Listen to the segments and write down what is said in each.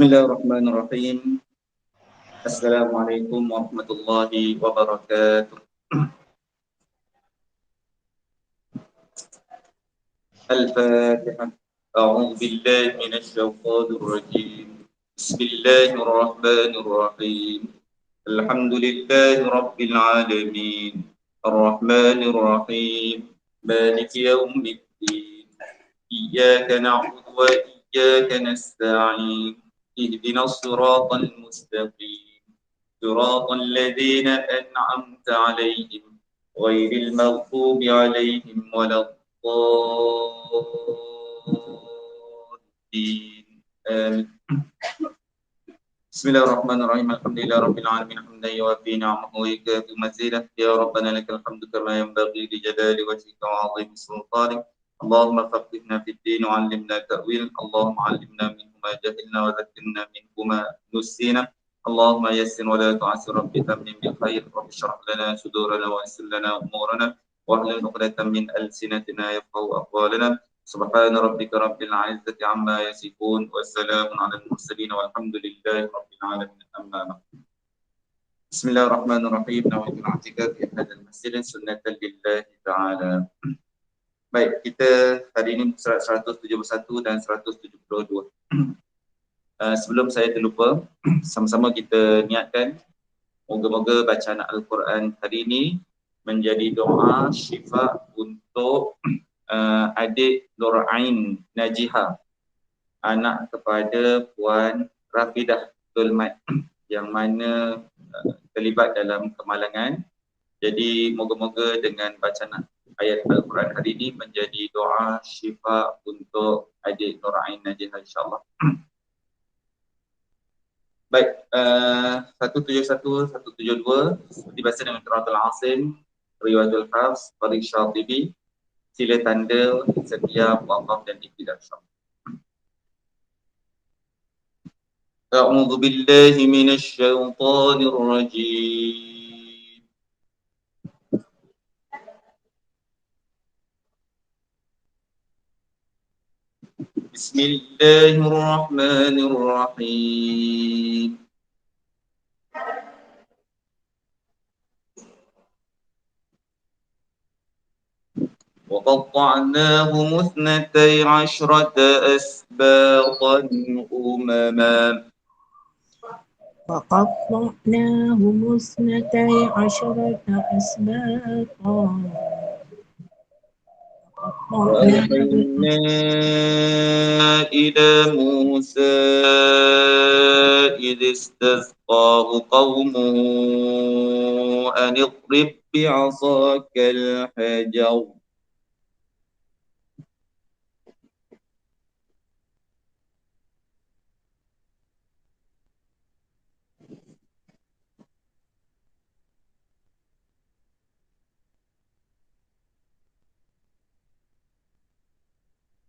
Bismillahirrahmanirrahim. Assalamualaikum warahmatullahi wabarakatuh. Al-Fatihah. A'udzu billahi minasy syaithanir rajim. Bismillahirrahmanirrahim. Alhamdulillahi rabbil alamin. Ar-Rahmanir Rahim. Maliki yaumiddin. Iyyaka na'budu wa iyyaka nasta'in. Ihdinas siratal mustaqim. صراط الذين أنعمت عليهم غير المغضوب عليهم ولا الضالين آمين. بسم الله الرحمن الرحيم الحمد لله رب العالمين حمدا يوافي نعمه ويكافئ مزيده يا ربنا لك الحمد كما ينبغي لجلال وجهك وعظيم سلطانك اللهم فقهنا في الدين وعلمنا التأويل اللهم علمنا منه ما جهلنا وذكرنا منه ما نسينا اللهم يسر ولا تعسر رب تمن بالخير رب اشرح لنا صدورنا ويسر لنا امورنا واحلل عقدة من السنتنا يفقهوا اقوالنا سبحان ربك رب العزة عما يصفون والسلام على المرسلين والحمد لله رب العالمين أما بعد. بسم الله الرحمن الرحيم نويت الاعتكاف في هذا المسجد سنة لله تعالى. Baik, kita hari ini surat 171 dan 172. Sebelum saya terlupa, sama-sama kita niatkan moga-moga bacaan Al-Quran hari ini menjadi doa syifa untuk adik Nur Ain Najihah, anak kepada Puan Rafidah Tulmat yang mana terlibat dalam kemalangan. Jadi moga-moga dengan bacaan ayat Al-Quran hari ini menjadi doa syifa untuk adik Nur Ain Najihah insyaAllah. Baik, 171, 172 seperti biasa dengan Qiraatul Asim, Riwayatul Hafs, Tariq Syatibi, sila tanda setiap wakaf dan ibtidah. A'udzu billahi minasy syaithanir rajim. Bismillahirrahmanirrahim. وقطعناهم اثنتي عشرة أسباطا أمما وقطعناهم اثنتي عشرة أسباطا وأوحينا إلى موسى إذ استسقاه قومه أن اضرب بعصاك الحجر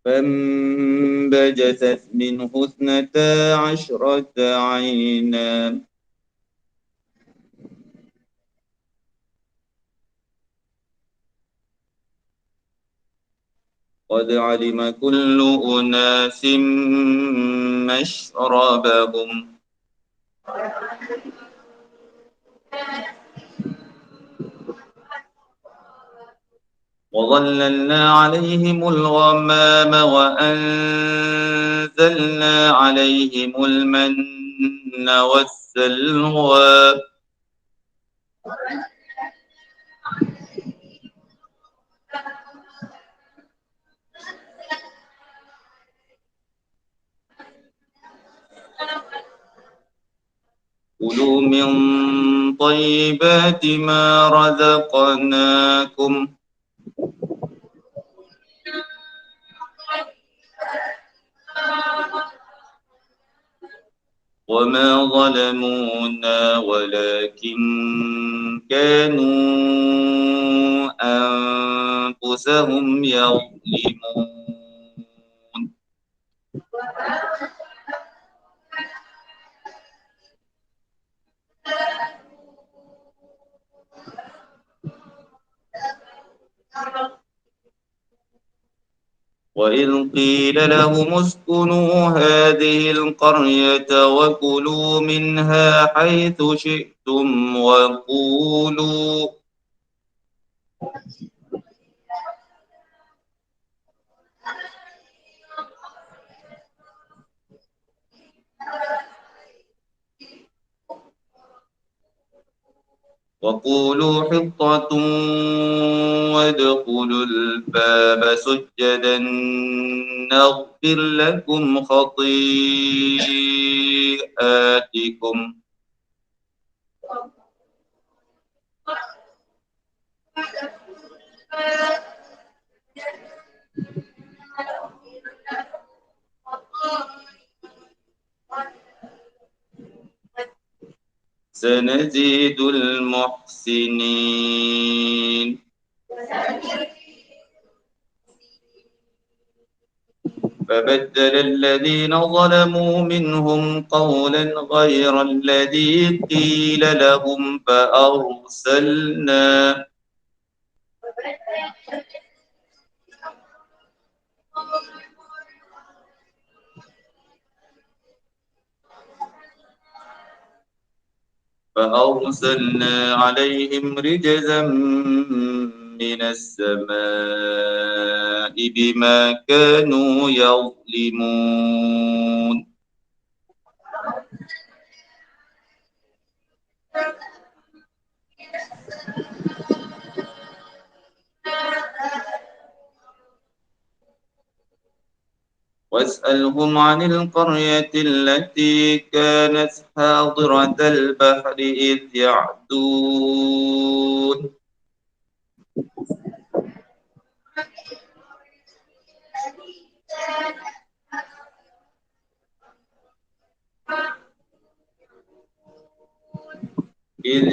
فانبجست منه اثنتا عشرة عينا قد علم كل أناس مشربهم وظللنا عليهم الغمام وأنزلنا عليهم المن والسلوى كلوا من طيبات ما رزقناكم وما ظلمونا ولكن كانوا أنفسهم يظلمون وإذ قيل لهم اسكنوا هذه القرية وكلوا منها حيث شئتم وقولوا حطة وادخلوا الباب سجدا نغفر لكم خطيئاتكم سنزيد المحسنين فبدل الذين ظلموا منهم قولا غير الذي قيل لهم فأرسلنا عليهم رجزا من السماء بما كانوا يظلمون واسألهم عن القرية التي كانت حاضرة البحر إذ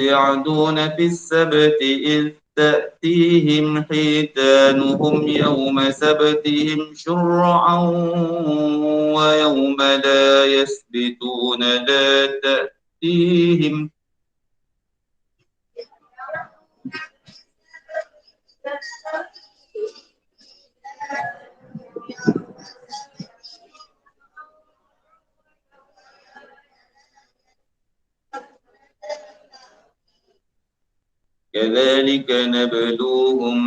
يعدون في السبت إذ تأتيهم حيتانهم يوم سبتهم شرعا ويوم لا يسبتون لا تأتيهم كذلك نبلوهم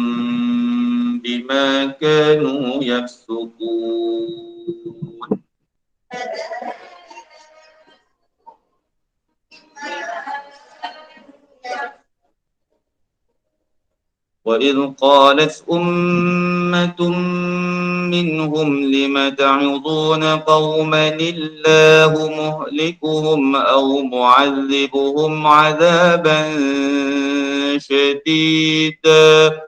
بما كانوا يفسقون وإذ قالت أمة منهم لم تعظون قوما الله مهلكهم أو معذبهم عذابا شديدا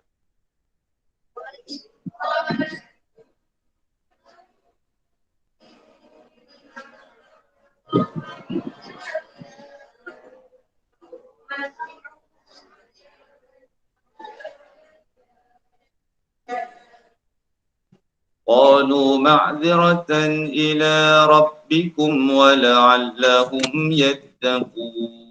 قالوا معذرة إلى ربكم ولعلهم يتقون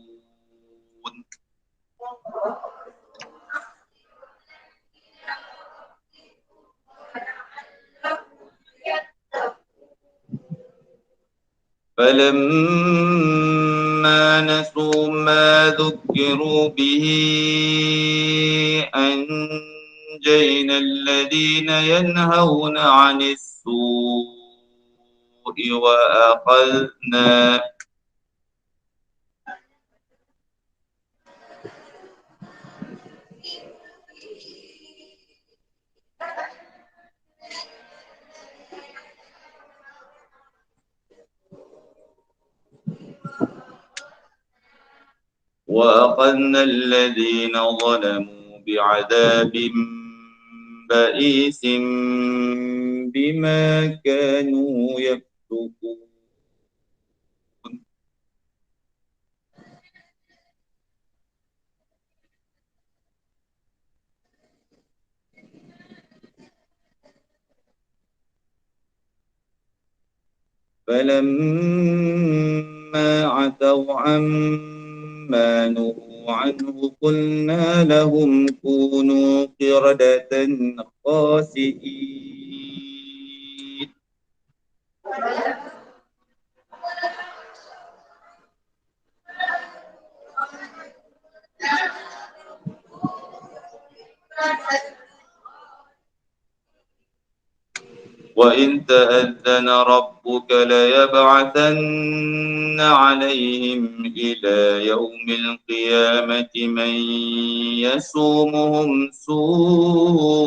فلما نسوا ما ذكروا به أنجينا الذين ينهون عن السوء وأخذنا الذين ظلموا بعذاب بئيس بما كانوا يفسقون فلما عتوا عما نهوا عنه قلنا لهم كونوا قردة خاسئين وإن تأذن ربك ليبعثن عليهم إلى يوم القيامة من يسومهم سوء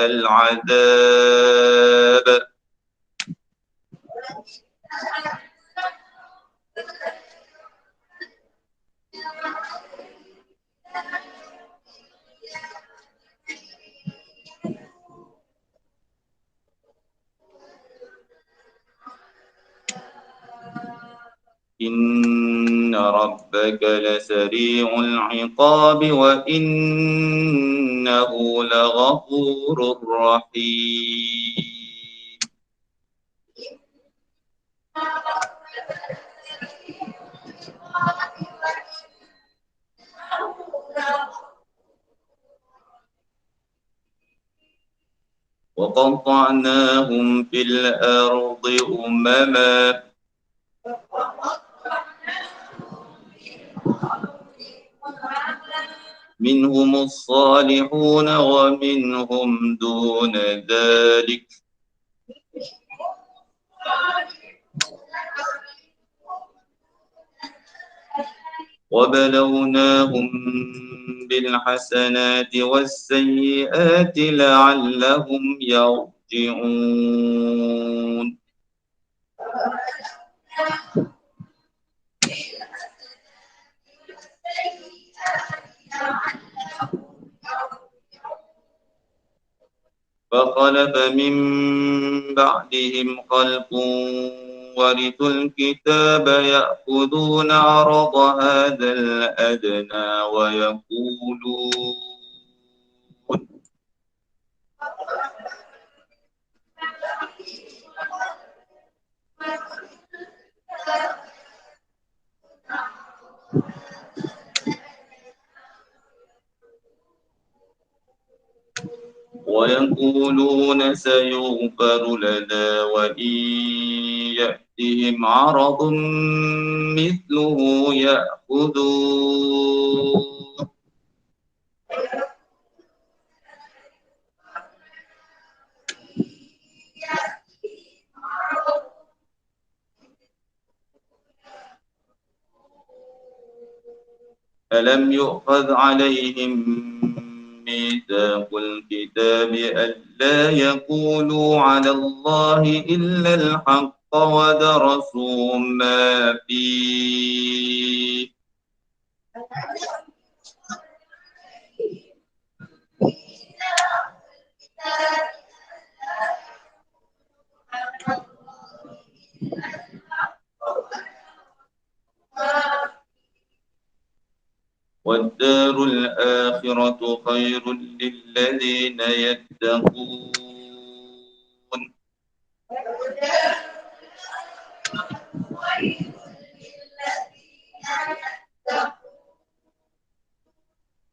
العذاب. إن ربك لسريع العقاب وإنه لغفور رحيم. وقطعناهم في الأرض أمما منهم الصالحون ومنهم دون ذلك وبلوناهم بالحسنات والسيئات لعلهم يرجعون. فخلف من بعدهم خلف ورثوا الكتاب يأخذون عرض هذا الأدنى ويقولون سيغفر لنا وإن يأتهم عرض مثله يأخذوه. ألم يؤخذ عليهم ميثاق الكتاب ألا يقولوا على الله إلا الحق ودرسوا ما فيه والدار الآخرة خير للذين يتقون.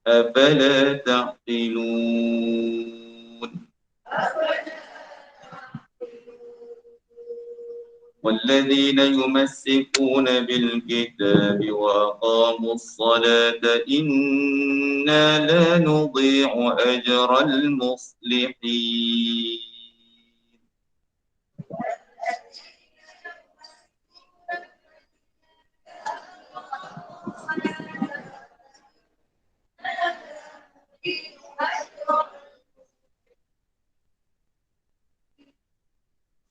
أفلا تعقلون. والذين يمسكون بالكتاب وأقاموا الصلاة إنا لا نضيع أجر المصلحين.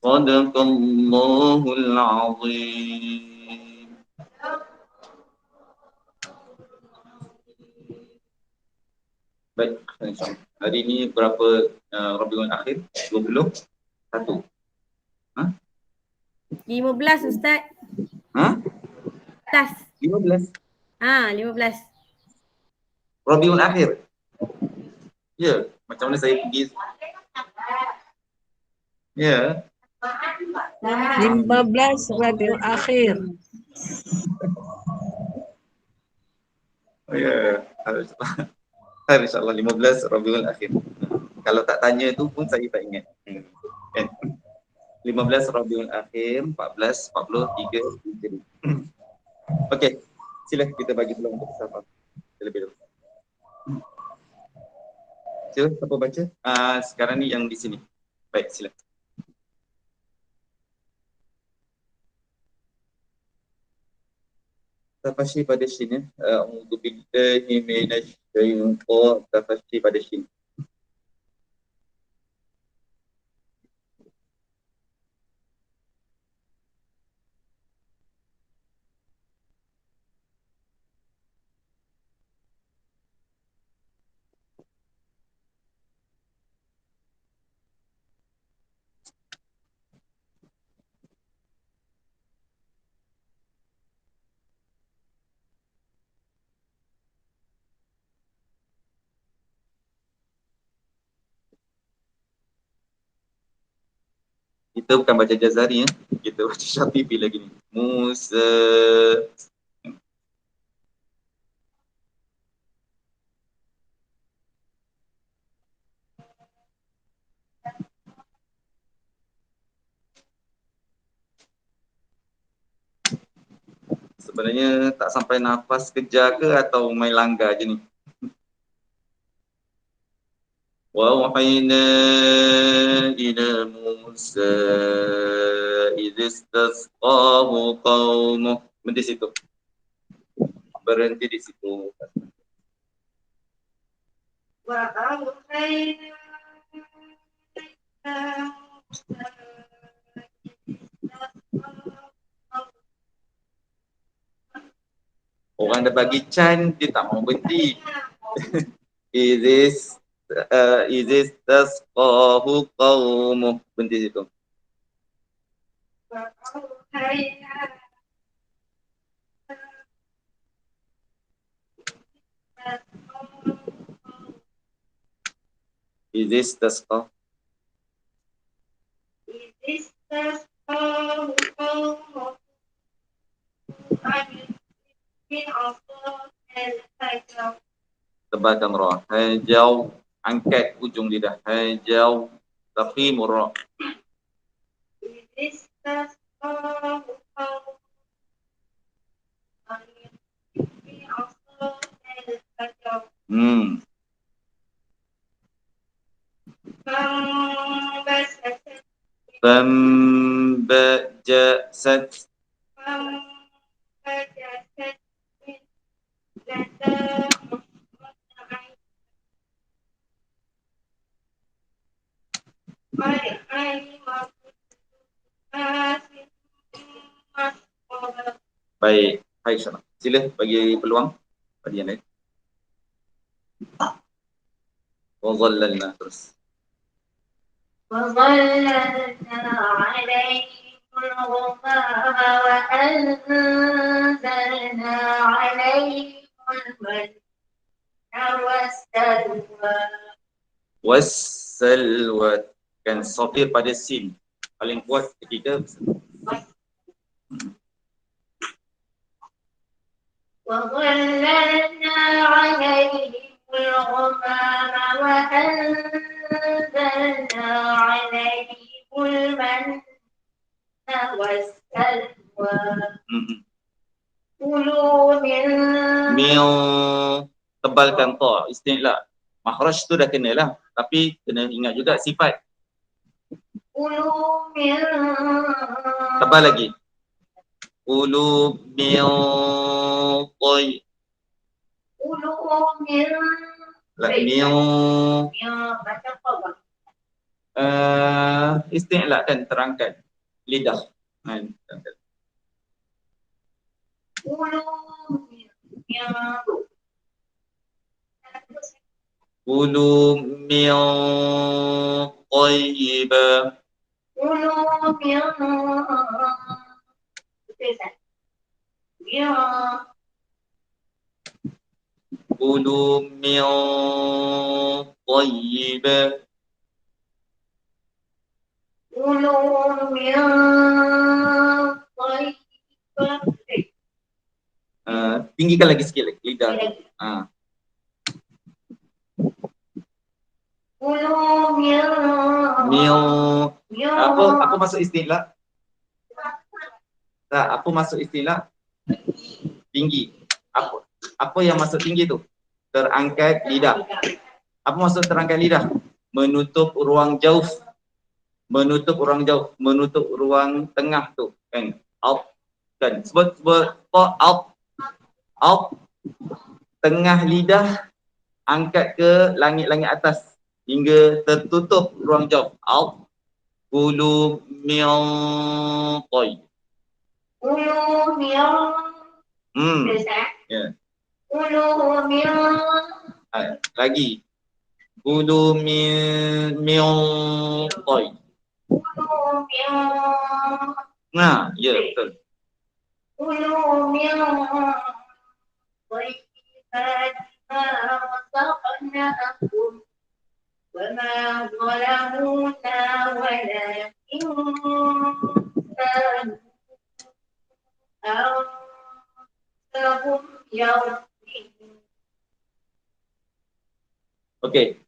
صدق الله العظيم. Baik, hari ini berapa Rabiul Akhir? 21? 15 Ustaz. 15? 15. Rabiul Akhir. Ya, macam mana saya pergi? Ya. 15 Rabiul Akhir. Oh ya, insyaAllah 15 Rabiul Akhir. Kalau tak tanya tu pun saya tak ingat. 15 Rabiul Akhir, 14, 40, 3, Hijri. Okey, sila kita bagi peluang untuk siapa terlebih dahulu. Sila, siapa baca? Sekarang ni yang di sini. Baik, sila. Tafasyi pada shin ya. A'udzu billahi minasy syaithan. Tafasyi pada shin. Kita bukan baca Jazari ya. Kita baca Syatibi lagi ni. Musa. Sebenarnya tak sampai nafas kejar ke atau main langgar je ni. Wa wahayna ila Musa idh istasqahu qaumuh. Berhenti situ. Berhenti di situ. Wa awhayna Orang dah bagi can, dia tak mau berhenti. Idh tasqahu qaumuh. Berhenti situ. wa awhayna Idh tasqahu. istasqahu qaumuhu min asal Tebalkan ra. Hajau, angkat ujung lidah. Hajau, tafkhimur ra. istasqahu qaumuhu min asal Fambajasat. Baik, hai sana. Sila bagi peluang bagi yang lain. Wa dhallalna terus. وظللنا عليهم الغمام وأنزلنا عليهم المن والسلوى Wassalwa. Kan sofir pada sin. Paling kuat ketika وظللنا عليهم الغمام وأنزلنا عليهم المن والسلوى كلوا من mil tebalkan ta istilah. Makhraj tu dah kena lah, tapi kena ingat juga sifat. كلوا من Tebal lagi. Ulu mil toy. كلوا من Mil baca apa? istilah kan terangkat lidah. Kan. كلوا من Ulu mil toyibah. كلوا من Ulu mil toyibah. كلوا من طيب Tinggikan lagi sikit lagi lidah. كلوا من Mil apa masuk istilah? Tak, apa masuk istilah? Tinggi. Apa yang masuk tinggi tu? Terangkat lidah. Apa maksud terangkat lidah? Menutup ruang jauh. Menutup ruang jauh, menutup ruang tengah tu kan. Out kan. Sebut out Out, tengah lidah angkat ke langit-langit atas hingga tertutup ruang jawf. Out. Kulu min tayyib. Kulu min. Ya. Kulu min. Lagi. Kulu min tayyib. Kulu min. Nah, ya betul. Kulu min. طيبات ما رزقناكم وما ظلمونا ولكن كانوا أنفسهم يظلمون. Okey.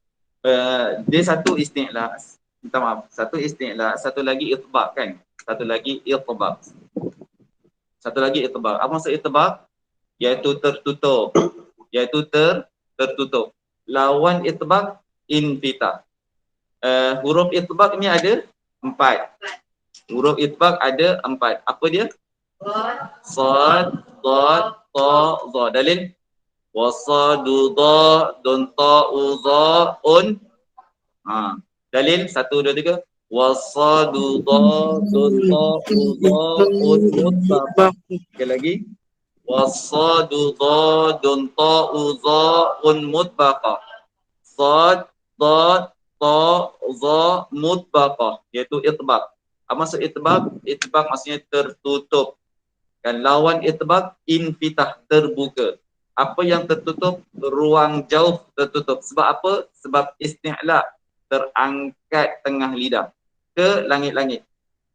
Dia satu isti'la. Minta maaf. Satu isti'la, satu lagi itbaq kan? Satu lagi itbaq. Satu lagi itbaq. Apa maksud itbaq? Iaitu tertutup. Iaitu tertutup. Lawan itbaq infitah. Huruf itbaq ni ada 4. Huruf itbaq ada 4. Apa dia? Sad, dad, ta, za. Dalil? Wasadu, da, dun, ta, uza, un. Dalil? 1, 2, 3. Wasadu, da, dun, ta, uza, un, mutbaq. Sekali lagi. Wasadu, da, dun, ta, uza, un, mutbaq. Sad, dad, ta, za, mutbaq. Iaitu itbaq. Apa maksud itbaq? Itbaq maksudnya tertutup. Dan lawan itbaq infitah, terbuka. Apa yang tertutup? Ruang jauh tertutup. Sebab apa? Sebab isti'la, terangkat tengah lidah ke langit-langit.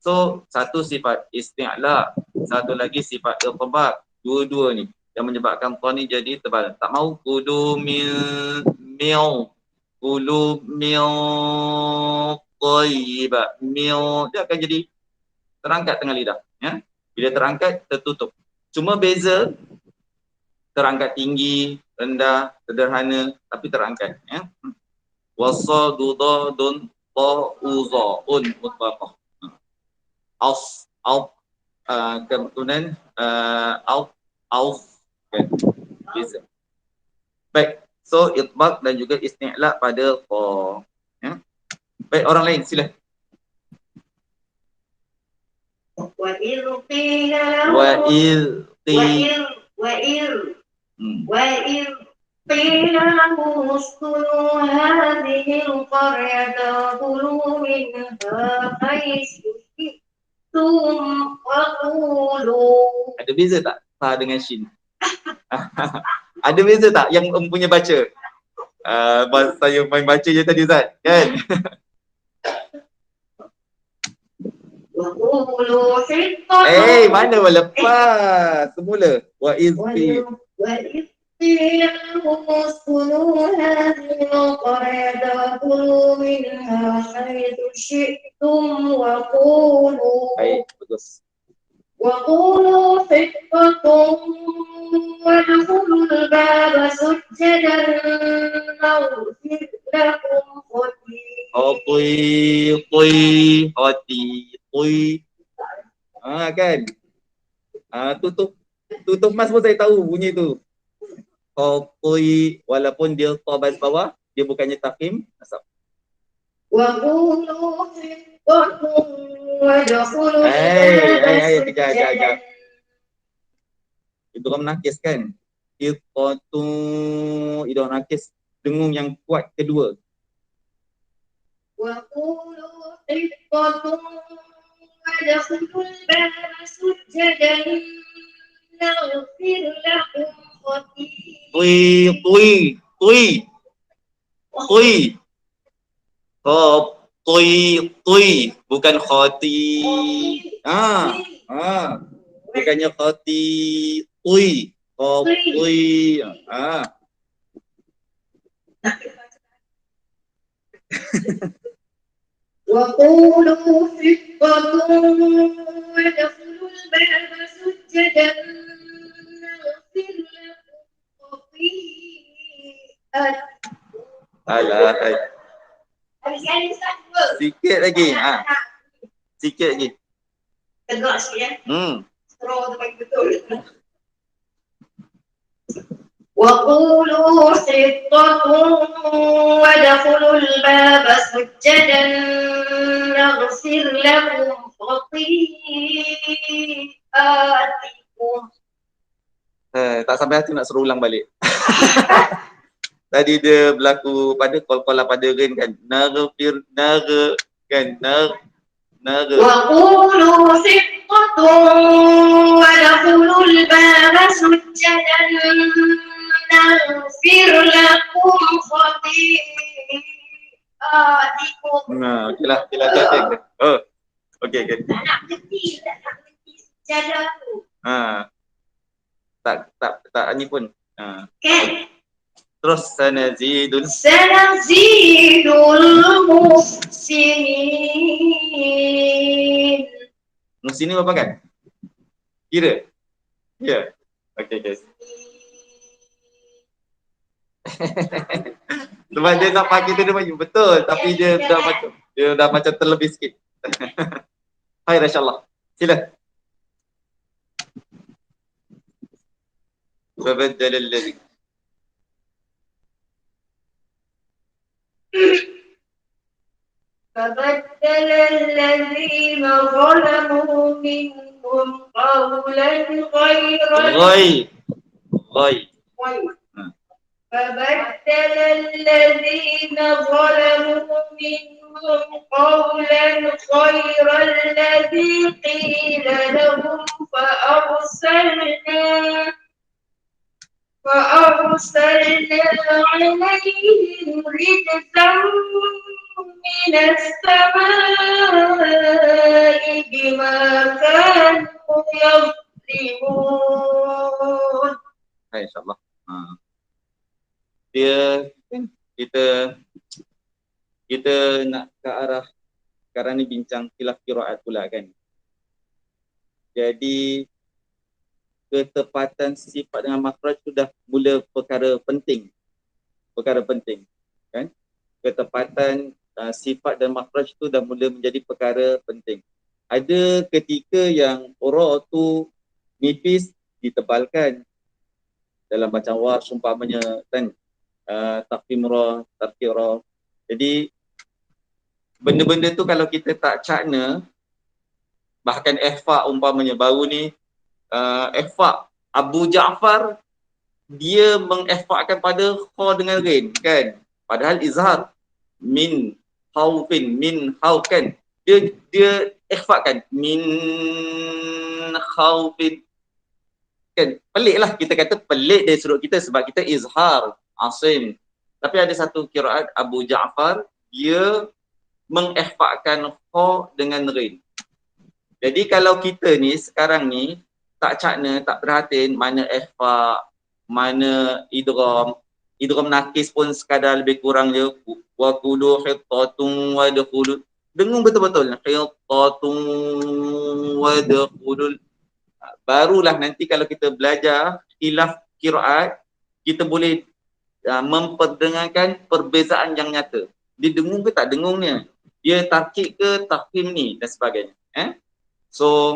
So, satu sifat isti'la, satu lagi sifat itbaq. Dua-dua ni yang menyebabkan ta ni jadi tebal. Tak mau kudu mil kulu mil tayyiba. Mil dia akan jadi terangkat tengah lidah, ya. Bila terangkat tertutup. Cuma beza terangkat tinggi, rendah, sederhana tapi terangkat, ya. Wasadu dadun ta uza un mutbaqah. Aus kemudian auf kan. Beza. Baik. So itbaq dan juga isti'la pada fa, ya. Baik, orang lain sila. وإذ قيل لهم وإذ قيل لهم اسكنوا هذه القرية وكلوا منها حيث شئتم وقولوا. Ada beza tak ta dengan shin? Ada beza tak yang punya baca? Saya main baca je tadi Ustaz, kan? Mana lepas semula. Wa iz قيل لهم اسكنوا هذه القرية وكلوا منها حيث شئتم وقولوا. Baik, bagus. وقولوا حطة وادخلوا الباب سجدا نغفر لكم خطيئاتكم. Kan? Tutup mas pun saya tahu bunyi tu. Khotoi, walaupun dia ta baris bawah, dia bukannya tafkhim, nasab. وقولوا حطة وادخلوا Kejap. Itu kan nakis kan? Hittatu, itu nakis dengung yang kuat kedua. وقولوا حطة وادخلوا الباب سجدا نغفر لكم Tui. Tui, bukan khoti. Bukannya khoti. Tui. وقولوا حطة وادخلوا الباب سجدا نغفر لكم خطيئاتكم. Alah. Sikit lagi. Sikit lagi. Tegak sikit ya. Scroll tu bagi betul. وقولوا حطة وادخلوا الباب سجدا نغفر لكم خطيئاتكم. Tak sampai hati nak suruh ulang balik. Tadi dia berlaku pada kol-kolah pada rin kan. Naghfir, kan. وقولوا حطة وادخلوا الباب سجدا نغفر لكم خطيئاتكم. Okey lah, okey. Oh, okey. Tak nak berhenti sujada tu. Tak ni pun. Kan? Terus sanazidul muhsinin. Muhsinin apa kan? Kira? Ya. Okey guys. Sebab dia nak pakai tu dia macam betul tapi dia dah macam terlebih sikit. Hai insyaallah. Sila. Fabaddala alladhi فبدل الذين ظلموا منهم قولا فبدل الذين ظلموا منهم قولا غير الذي قيل لهم فأرسلنا عليهم رجزا من السماء بما كانوا يظلمون. Hai insyaallah. Dia kita nak ke arah sekarang ni bincang khilaf qiraat pula kan. Jadi ketepatan sifat dengan makhraj sudah mula perkara penting kan. Ketepatan sifat dan makhraj tu dah mula menjadi perkara penting. Ada ketika yang ra tu nipis ditebalkan dalam bacaan warsh umpamanya kan, taqdim ra, tarkir ra. Jadi benda-benda tu kalau kita tak cakna, bahkan ikhfa umpamanya baru ni ikhfa Abu Ja'far dia mengikhfakan pada kha dengan ghain kan, padahal izhar min khaufin, min khauf kan, dia ikhfakan min khaufin kan. Pelik lah, kita kata pelik dari sudut kita sebab kita izhar Asim, tapi ada satu qiraat Abu Ja'far dia mengikhfakan kha dengan ghain. Jadi kalau kita ni sekarang ni tak cakna, tak perhatiin mana ikhfa, mana idgham nakis pun sekadar lebih kurang je, wa qulu hittatun wa dkhulu, dengung betul-betul hittatun wa dkhulu. Barulah nanti kalau kita belajar khilaf qiraat, kita boleh memperdengarkan perbezaan yang nyata. Dia dengung ke tak dengungnya, dia tarkik ke tafhim ni dan sebagainya. So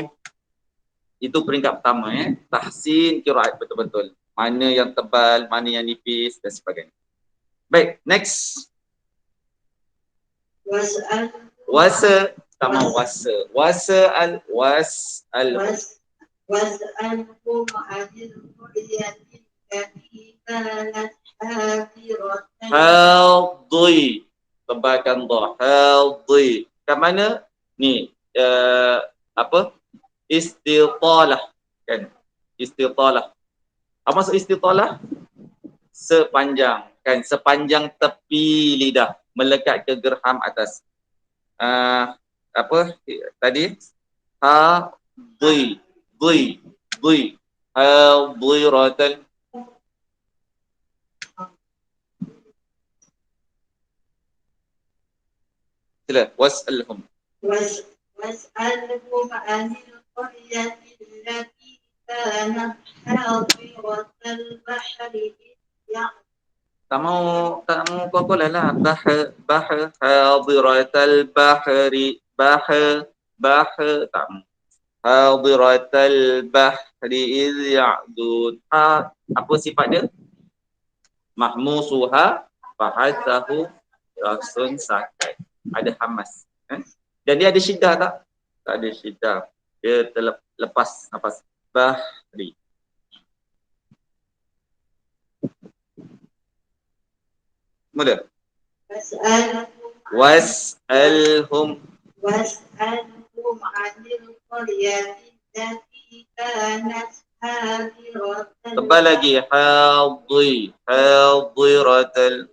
itu peringkat pertama tahsin qiraat betul-betul. Mana yang tebal, mana yang nipis dan sebagainya. Baik, next. Wasa, tak mau wasa. Was'alhum anil qaryati allati kanat hadiratan. hadhi. Tebalkan dha. Hadhi. Kat mana? Ni istitalah kan. Istitalah. Apa maksud istitalah? Sepanjang kan, sepanjang tepi lidah melekat ke gerham atas. Apa tadi? Hadhi. Hadiratal. Sila, was'alhum anil qaryati allati kanat hadiratal bahri. tak mau kau lah hadiratal bahri tak mau. hadiratal bahri iz ya'dun. Apa sifat dia? Mahmusuha fahasahu rasun sakai. Ada hamas. Dan dia ada syiddah tak? Tak ada syiddah. Dia terlepas nafas. Bahri. Mula. Was'alhum anil qaryati allati kanat hadiratal. Tebal lagi. Hadiratal.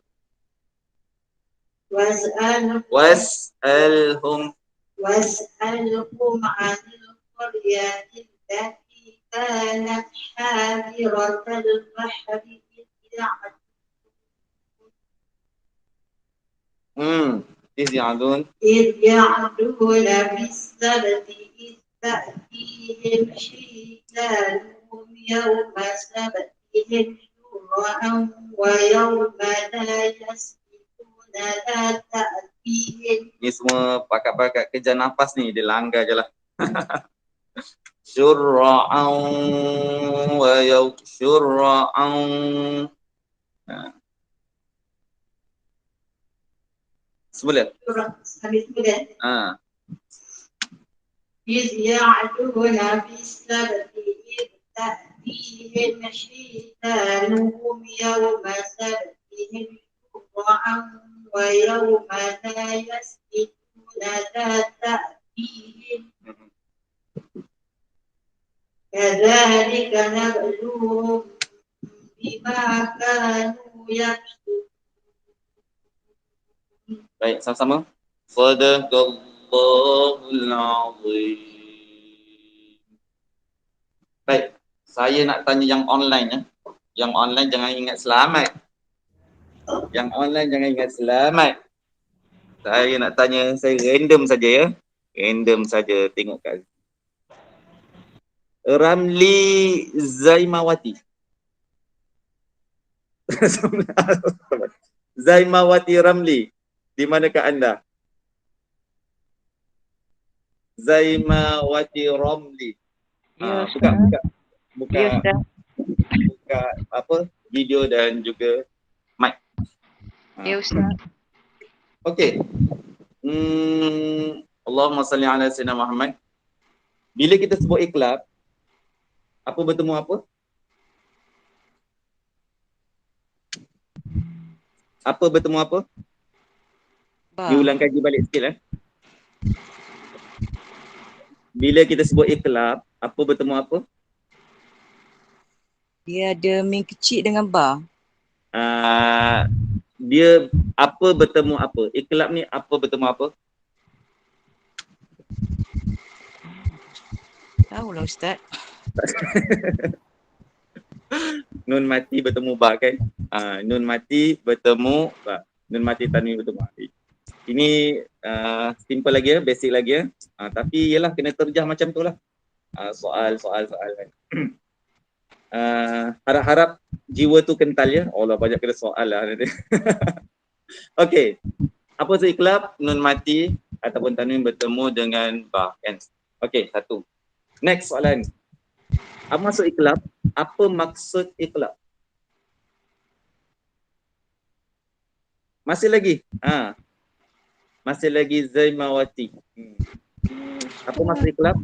Was'alhum anil qaryati allati kanat hadiratal bahri إذ يعدون بالسبت إذ تأتيهم حيتانهم يوم سبتهم شرعا ويوم لا يسبتون لا تأتيهم. Ni semua pakat-pakat kerja nafas ni, dia langgar je lah. Syurra'an wa syurra'an. Semula. Habis kemudian. إذ يعدون بالسبت إذ تأتيهم حيتانهم يوم سبتهم شرعا ويوم لا يسبتون لا تأتيهم كذلك نبلوهم بما كانوا يكسبون. Baik, sama-sama. Sadaqallahul azim. Baik, saya nak tanya yang online ya. Yang online jangan ingat selamat. Yang online jangan ingat selamat. Saya nak tanya, saya random saja ya. Random saja, tengok kat Ramli Zaimawati. Zaimawati Ramli. Di manakah anda? Zaimawati Ramli. Ya, Buka apa? Video dan juga mic. Ya, Ustaz. Okey. Allahumma salli ala sayyidina Muhammad. Bila kita sebut iqlab, apa bertemu apa? Apa bertemu apa? Diulang kaji balik sikit . Bila kita sebut iqlab, apa bertemu apa? Dia ada mim kecil dengan ba. Dia apa bertemu apa? Iqlab ni apa bertemu apa? Tahulah Ustaz. Nun mati bertemu ba kan? Nun mati bertemu ba. Nun mati tanwin bertemu ba. Ini simple lagi ya, basic lagi ya. Tapi yalah kena terjah macam tu lah. Soal kan. Harap-harap jiwa tu kental ya. Allah banyak kena soal lah. Okey. Apa tu iqlab? Nun mati ataupun tanwin bertemu dengan ba kan. Okey, satu. Next soalan. Apa maksud iqlab? Apa maksud iqlab? Masih lagi? Masih lagi Zaimawati. Apa maksud iqlab?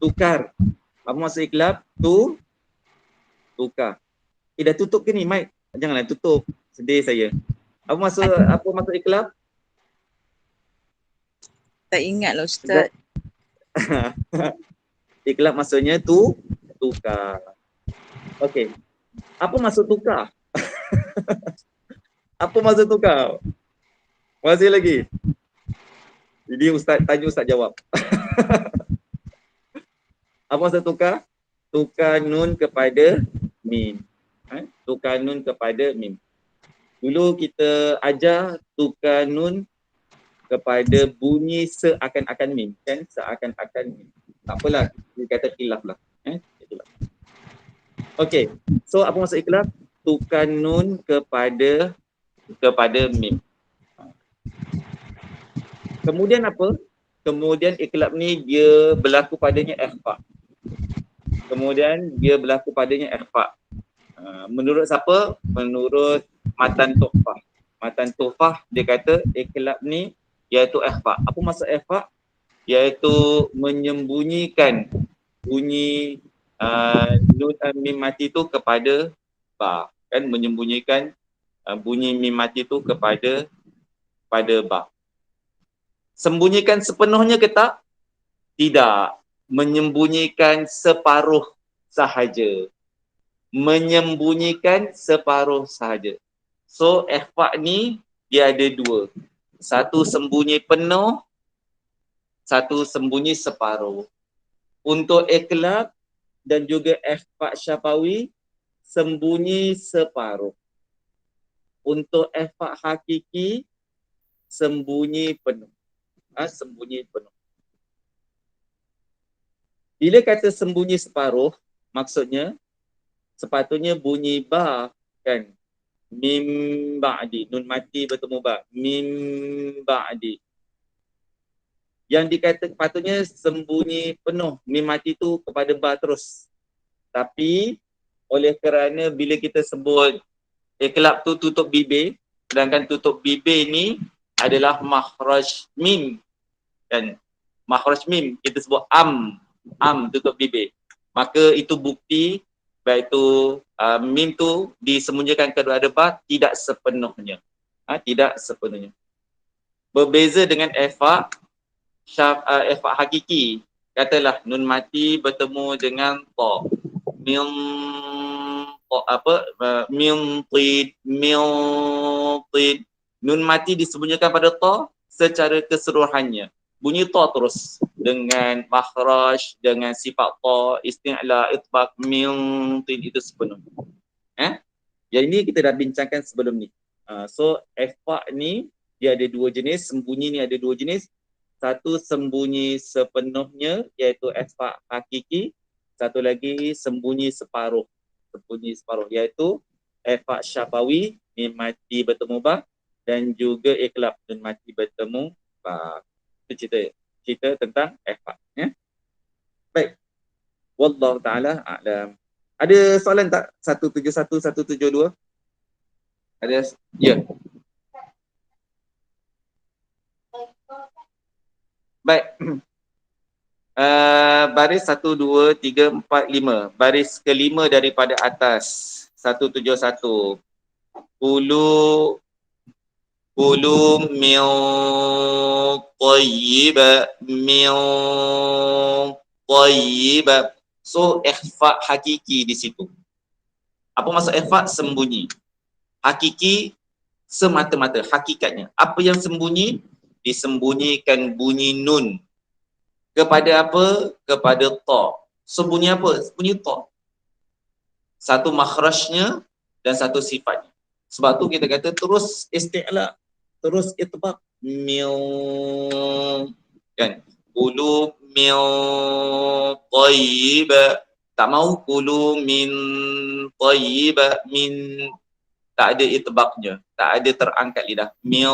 Tukar. Apa maksud iqlab? Tukar. Dah tutup ke ni mic? Janganlah tutup. Sedih saya. Apa maksud iqlab? Tak ingat lah Ustaz. Iqlab maksudnya tukar. Okey. Apa maksud tukar? Apa maksud tukar? Masih lagi. Jadi Ustaz tanya, Ustaz jawab. Apa maksud tukar? Tukar nun kepada mim. Tukar nun kepada mim. Dulu kita ajar tukar nun kepada bunyi seakan-akan mim. Kan? Seakan-akan mim. Tak apalah. Dia kata khilaf lah. Itulah. Okey. So apa maksud iqlab? Tukar nun kepada mim. Kemudian apa? Kemudian iqlab ni dia berlaku padanya ikhfa. Kemudian dia berlaku padanya ikhfa. Menurut siapa? Menurut Matan Tuhfah. Matan Tuhfah dia kata iqlab ni iaitu ikhfa. Apa maksud ikhfa? Iaitu menyembunyikan bunyi nun mim mati tu kepada ba, kan, menyembunyikan bunyi mim mati tu kepada ba. Sembunyikan sepenuhnya ke tak? Tidak. Menyembunyikan separuh sahaja. Menyembunyikan separuh sahaja. So ikhfa ni dia ada dua. Satu sembunyi penuh, satu sembunyi separuh. Untuk iqlab dan juga ikhfa syafawi, sembunyi separuh. Untuk ikhfa hakiki, sembunyi penuh. Sembunyi penuh. Bila kata sembunyi separuh, maksudnya sepatutnya bunyi ba, kan, mim ba'di, nun mati bertemu ba, mim ba'di. Yang dikata patutnya sembunyi penuh mim mati tu kepada ba terus. Tapi oleh kerana bila kita sebut iqlab tu tutup bibir, sedangkan tutup bibir ni adalah makhraj mim, kan, makhraj mim kita sebut am tutup bibir, maka itu bukti baik tu mim tu disembunyikan kepada ba tidak sepenuhnya. Tidak sepenuhnya. Berbeza dengan ikhfa hakiki. Katalah nun mati bertemu dengan ta. Mim tid. Nun mati disembunyikan pada ta secara keseluruhannya. Bunyi ta terus dengan makhraj, dengan sifat ta, isti'la, itbaq, min tid itu sepenuh. Yang ini kita dah bincangkan sebelum ni. So ikhfa ni dia ada dua jenis, sembunyi ni ada dua jenis. Satu sembunyi sepenuhnya iaitu ikhfa hakiki, satu lagi sembunyi separuh. Sembunyi separuh iaitu ikhfa syafawi, mim mati bertemu ba, dan juga iqlab, nun mati bertemu ba. Itu cerita tentang ikhfa, ya. Baik. Wallahu taala a'lam. Ada soalan tak? 171, 172? Ada? Ya. Baik. Baris 1, 2, 3, 4, 5. Baris kelima daripada atas. 171. Kulu min tayyiba. So ikhfa hakiki di situ. Apa maksud ikhfa? Sembunyi. Hakiki semata-mata, hakikatnya. Apa yang sembunyi? Disembunyikan bunyi nun. Kepada apa? Kepada ta. Sembunyi apa? Bunyi ta. Satu makhrajnya dan satu sifatnya. Sebab tu kita kata terus isti'la, terus itbaq, kan? Kulu min tayyiba. Tak mau kulu min tayyiba, min, tak ada itbaqnya, tak ada terangkat lidah. Min.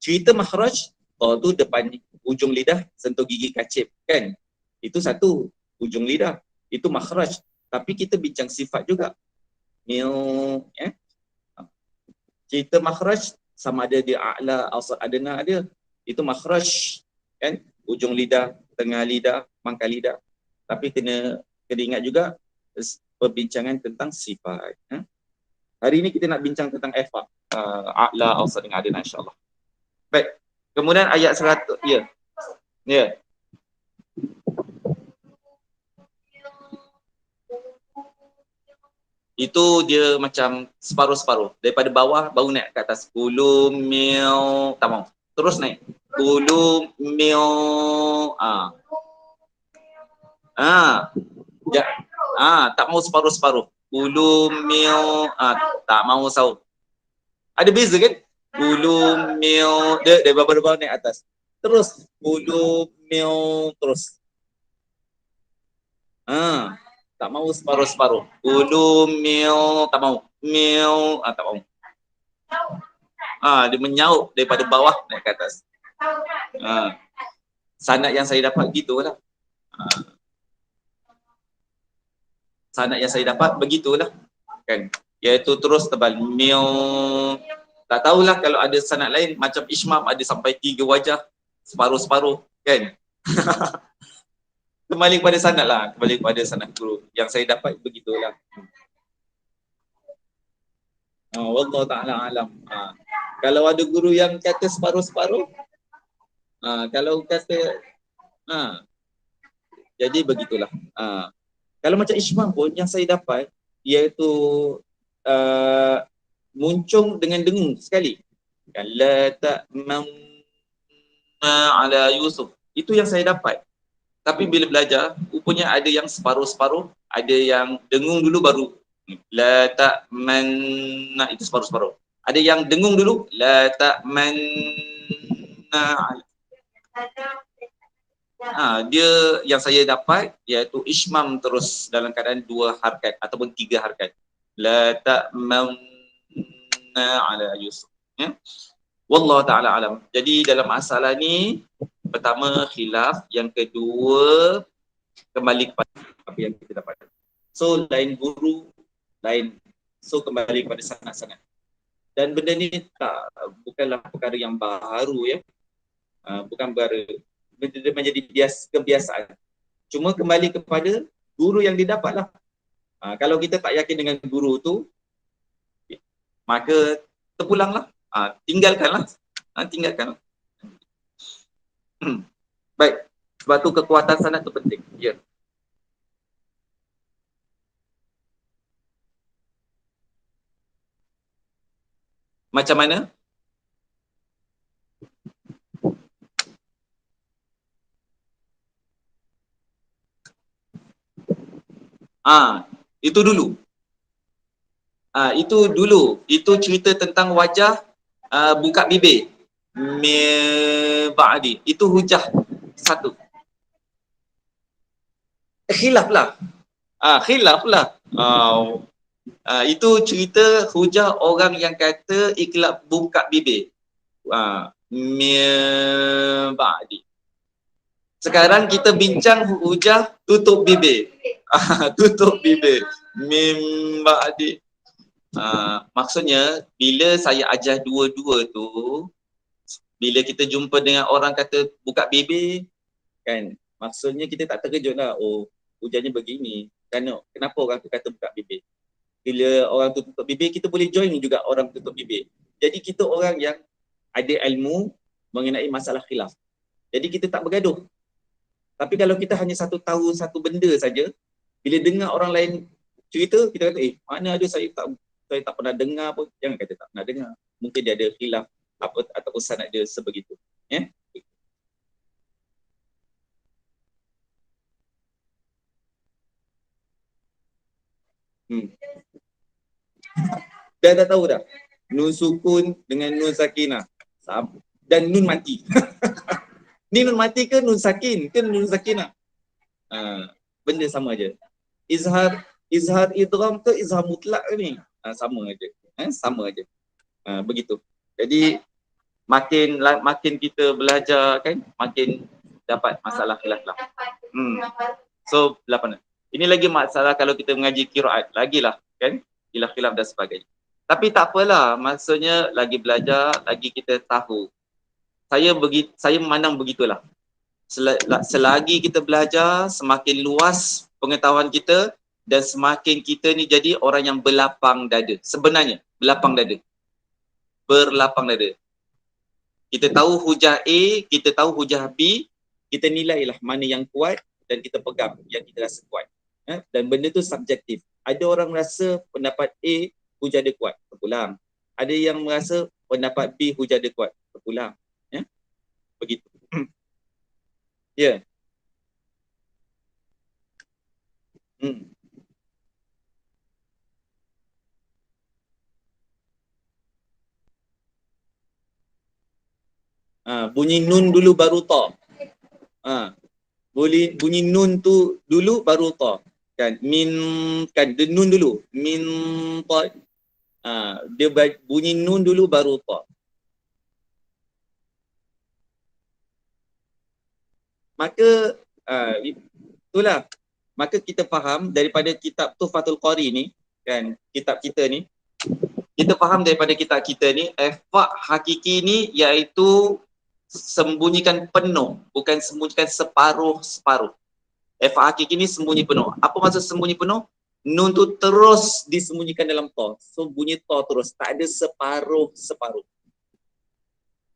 Cerita makhraj, tu depan ujung lidah sentuh gigi kacip, kan? Itu satu, ujung lidah. Itu makhraj. Tapi kita bincang sifat juga. Cerita makhraj sama ada dia a'la, awsat, adna ada. Itu makhraj, kan? Ujung lidah, tengah lidah, pangkal lidah. Tapi kena ingat juga perbincangan tentang sifat. Hari ini kita nak bincang tentang ikhfa, a'la, awsat dengan adna, insya-Allah. Baik. Kemudian ayat 100, ya. Ya. Itu dia macam separuh-separuh. Daripada bawah baru naik ke atas. Kulu mil, tak mau. Terus naik. Kulu mil, tak mau separuh-separuh. Kulu mil, tak mau saut. Ada beza kan? Kulu mil, dia dari bawah naik atas. Terus kulu mil, terus. Tak mau separuh-separuh. Kulu mil, tak mau. Mil, tak mau. Dia menyaut daripada bawah naik ke atas. Sanad yang saya dapat gitulah. Sanad yang saya dapat begitulah kan, iaitu terus tebal tak tahulah kalau ada sanad lain macam Ishmam ada sampai 3 wajah separuh-separuh kan. Kembali kepada sanad lah, kembali kepada sanad guru yang saya dapat begitulah. Wallahu ta'ala alam. Kalau ada guru yang kata separuh-separuh, kalau kata jadi begitulah. Kalau macam Ishmam pun yang saya dapat iaitu muncung dengan dengung sekali. Kan la ta'mam ala Yusuf. Itu yang saya dapat. Tapi bila belajar, rupanya ada yang separuh-separuh, ada yang dengung dulu baru la ta'manna, itu separuh-separuh. Ada yang dengung dulu la ta'manna. Dia yang saya dapat iaitu Ishmam terus dalam keadaan 2 harakat ataupun 3 harakat. La ta'manna ala Yusuf. Ya. Wallahu ta'ala alam. Jadi dalam masalah ni, pertama khilaf, yang kedua kembali kepada apa yang kita dapat. So lain guru, lain. So kembali kepada sanad-sanad. Dan benda ni bukanlah perkara yang baru ya. Bukan perkara, benda menjadi kebiasaan. Cuma kembali kepada guru yang didapatlah. Kalau kita tak yakin dengan guru tu, maka terpulanglah. Tinggalkanlah. Tinggalkanlah. Baik. Sebab tu kekuatan sanad tu penting. Ya. Macam mana? Itu dulu. Itu dulu. Itu cerita tentang wajah buka bibir. Ba'di. Itu hujah satu. Khilaf lah. Itu cerita hujah orang yang kata ikhlas buka bibir. Ba'di. Sekarang kita bincang hujah tutup bibir. Tutup bibir. Ba'di. Maksudnya bila saya ajar dua-dua tu, bila kita jumpa dengan orang kata buka bibir kan, maksudnya kita tak terkejut lah. Oh, hujahnya begini. Kenapa orang tu kata buka bibir? Bila orang tu tutup bibir, kita boleh join juga orang tutup bibir. Jadi kita orang yang ada ilmu mengenai masalah khilaf. Jadi kita tak bergaduh. Tapi kalau kita hanya tahu satu benda saja, bila dengar orang lain cerita, kita kata mana ada saya tak pernah dengar pun. Jangan kata tak pernah dengar. Mungkin dia ada khilaf ataupun sanad dia sebegitu. Ya. Dah tahu dah. Nun sukun dengan nun sakinah. Dan nun mati. Ni nun mati ke nun sakin ke nun sakinah? Benda sama aja. Izhar idgham ke izhar mutlak ni? Sama aja. Sama aja. Begitu. Jadi makin kita belajar kan, makin dapat masalah khilaf lah. So, 8. Ini lagi masalah kalau kita mengaji qiraat, lagilah kan, khilaf dan sebagainya. Tapi tak apalah, maksudnya lagi belajar, lagi kita tahu. Saya memandang begitulah. Selagi kita belajar, semakin luas pengetahuan kita dan semakin kita ni jadi orang yang berlapang dada. Sebenarnya, berlapang dada. Kita tahu hujah A, kita tahu hujah B, kita nilailah mana yang kuat dan kita pegang yang kita rasa kuat. Dan benda tu subjektif. Ada orang merasa pendapat A hujah dia kuat, terpulang. Ada yang merasa pendapat B hujah dia kuat, terpulang. Ya? Begitu. Ya. Bunyi nun dulu baru ta. Bunyi nun tu dulu baru ta. Kan dia nun dulu. Min ta. Dia bunyi nun dulu baru ta. Maka itulah, maka kita faham daripada kitab Tuhfatul Qari ni kan, kitab kita ni, kita faham daripada kitab kita ni, ikhfa hakiki ni iaitu sembunyikan penuh, bukan sembunyikan separuh-separuh. Ikhfa hakiki ni sembunyi penuh. Apa maksud sembunyi penuh? Nun tu terus disembunyikan dalam ta. So bunyi ta terus, tak ada separuh-separuh.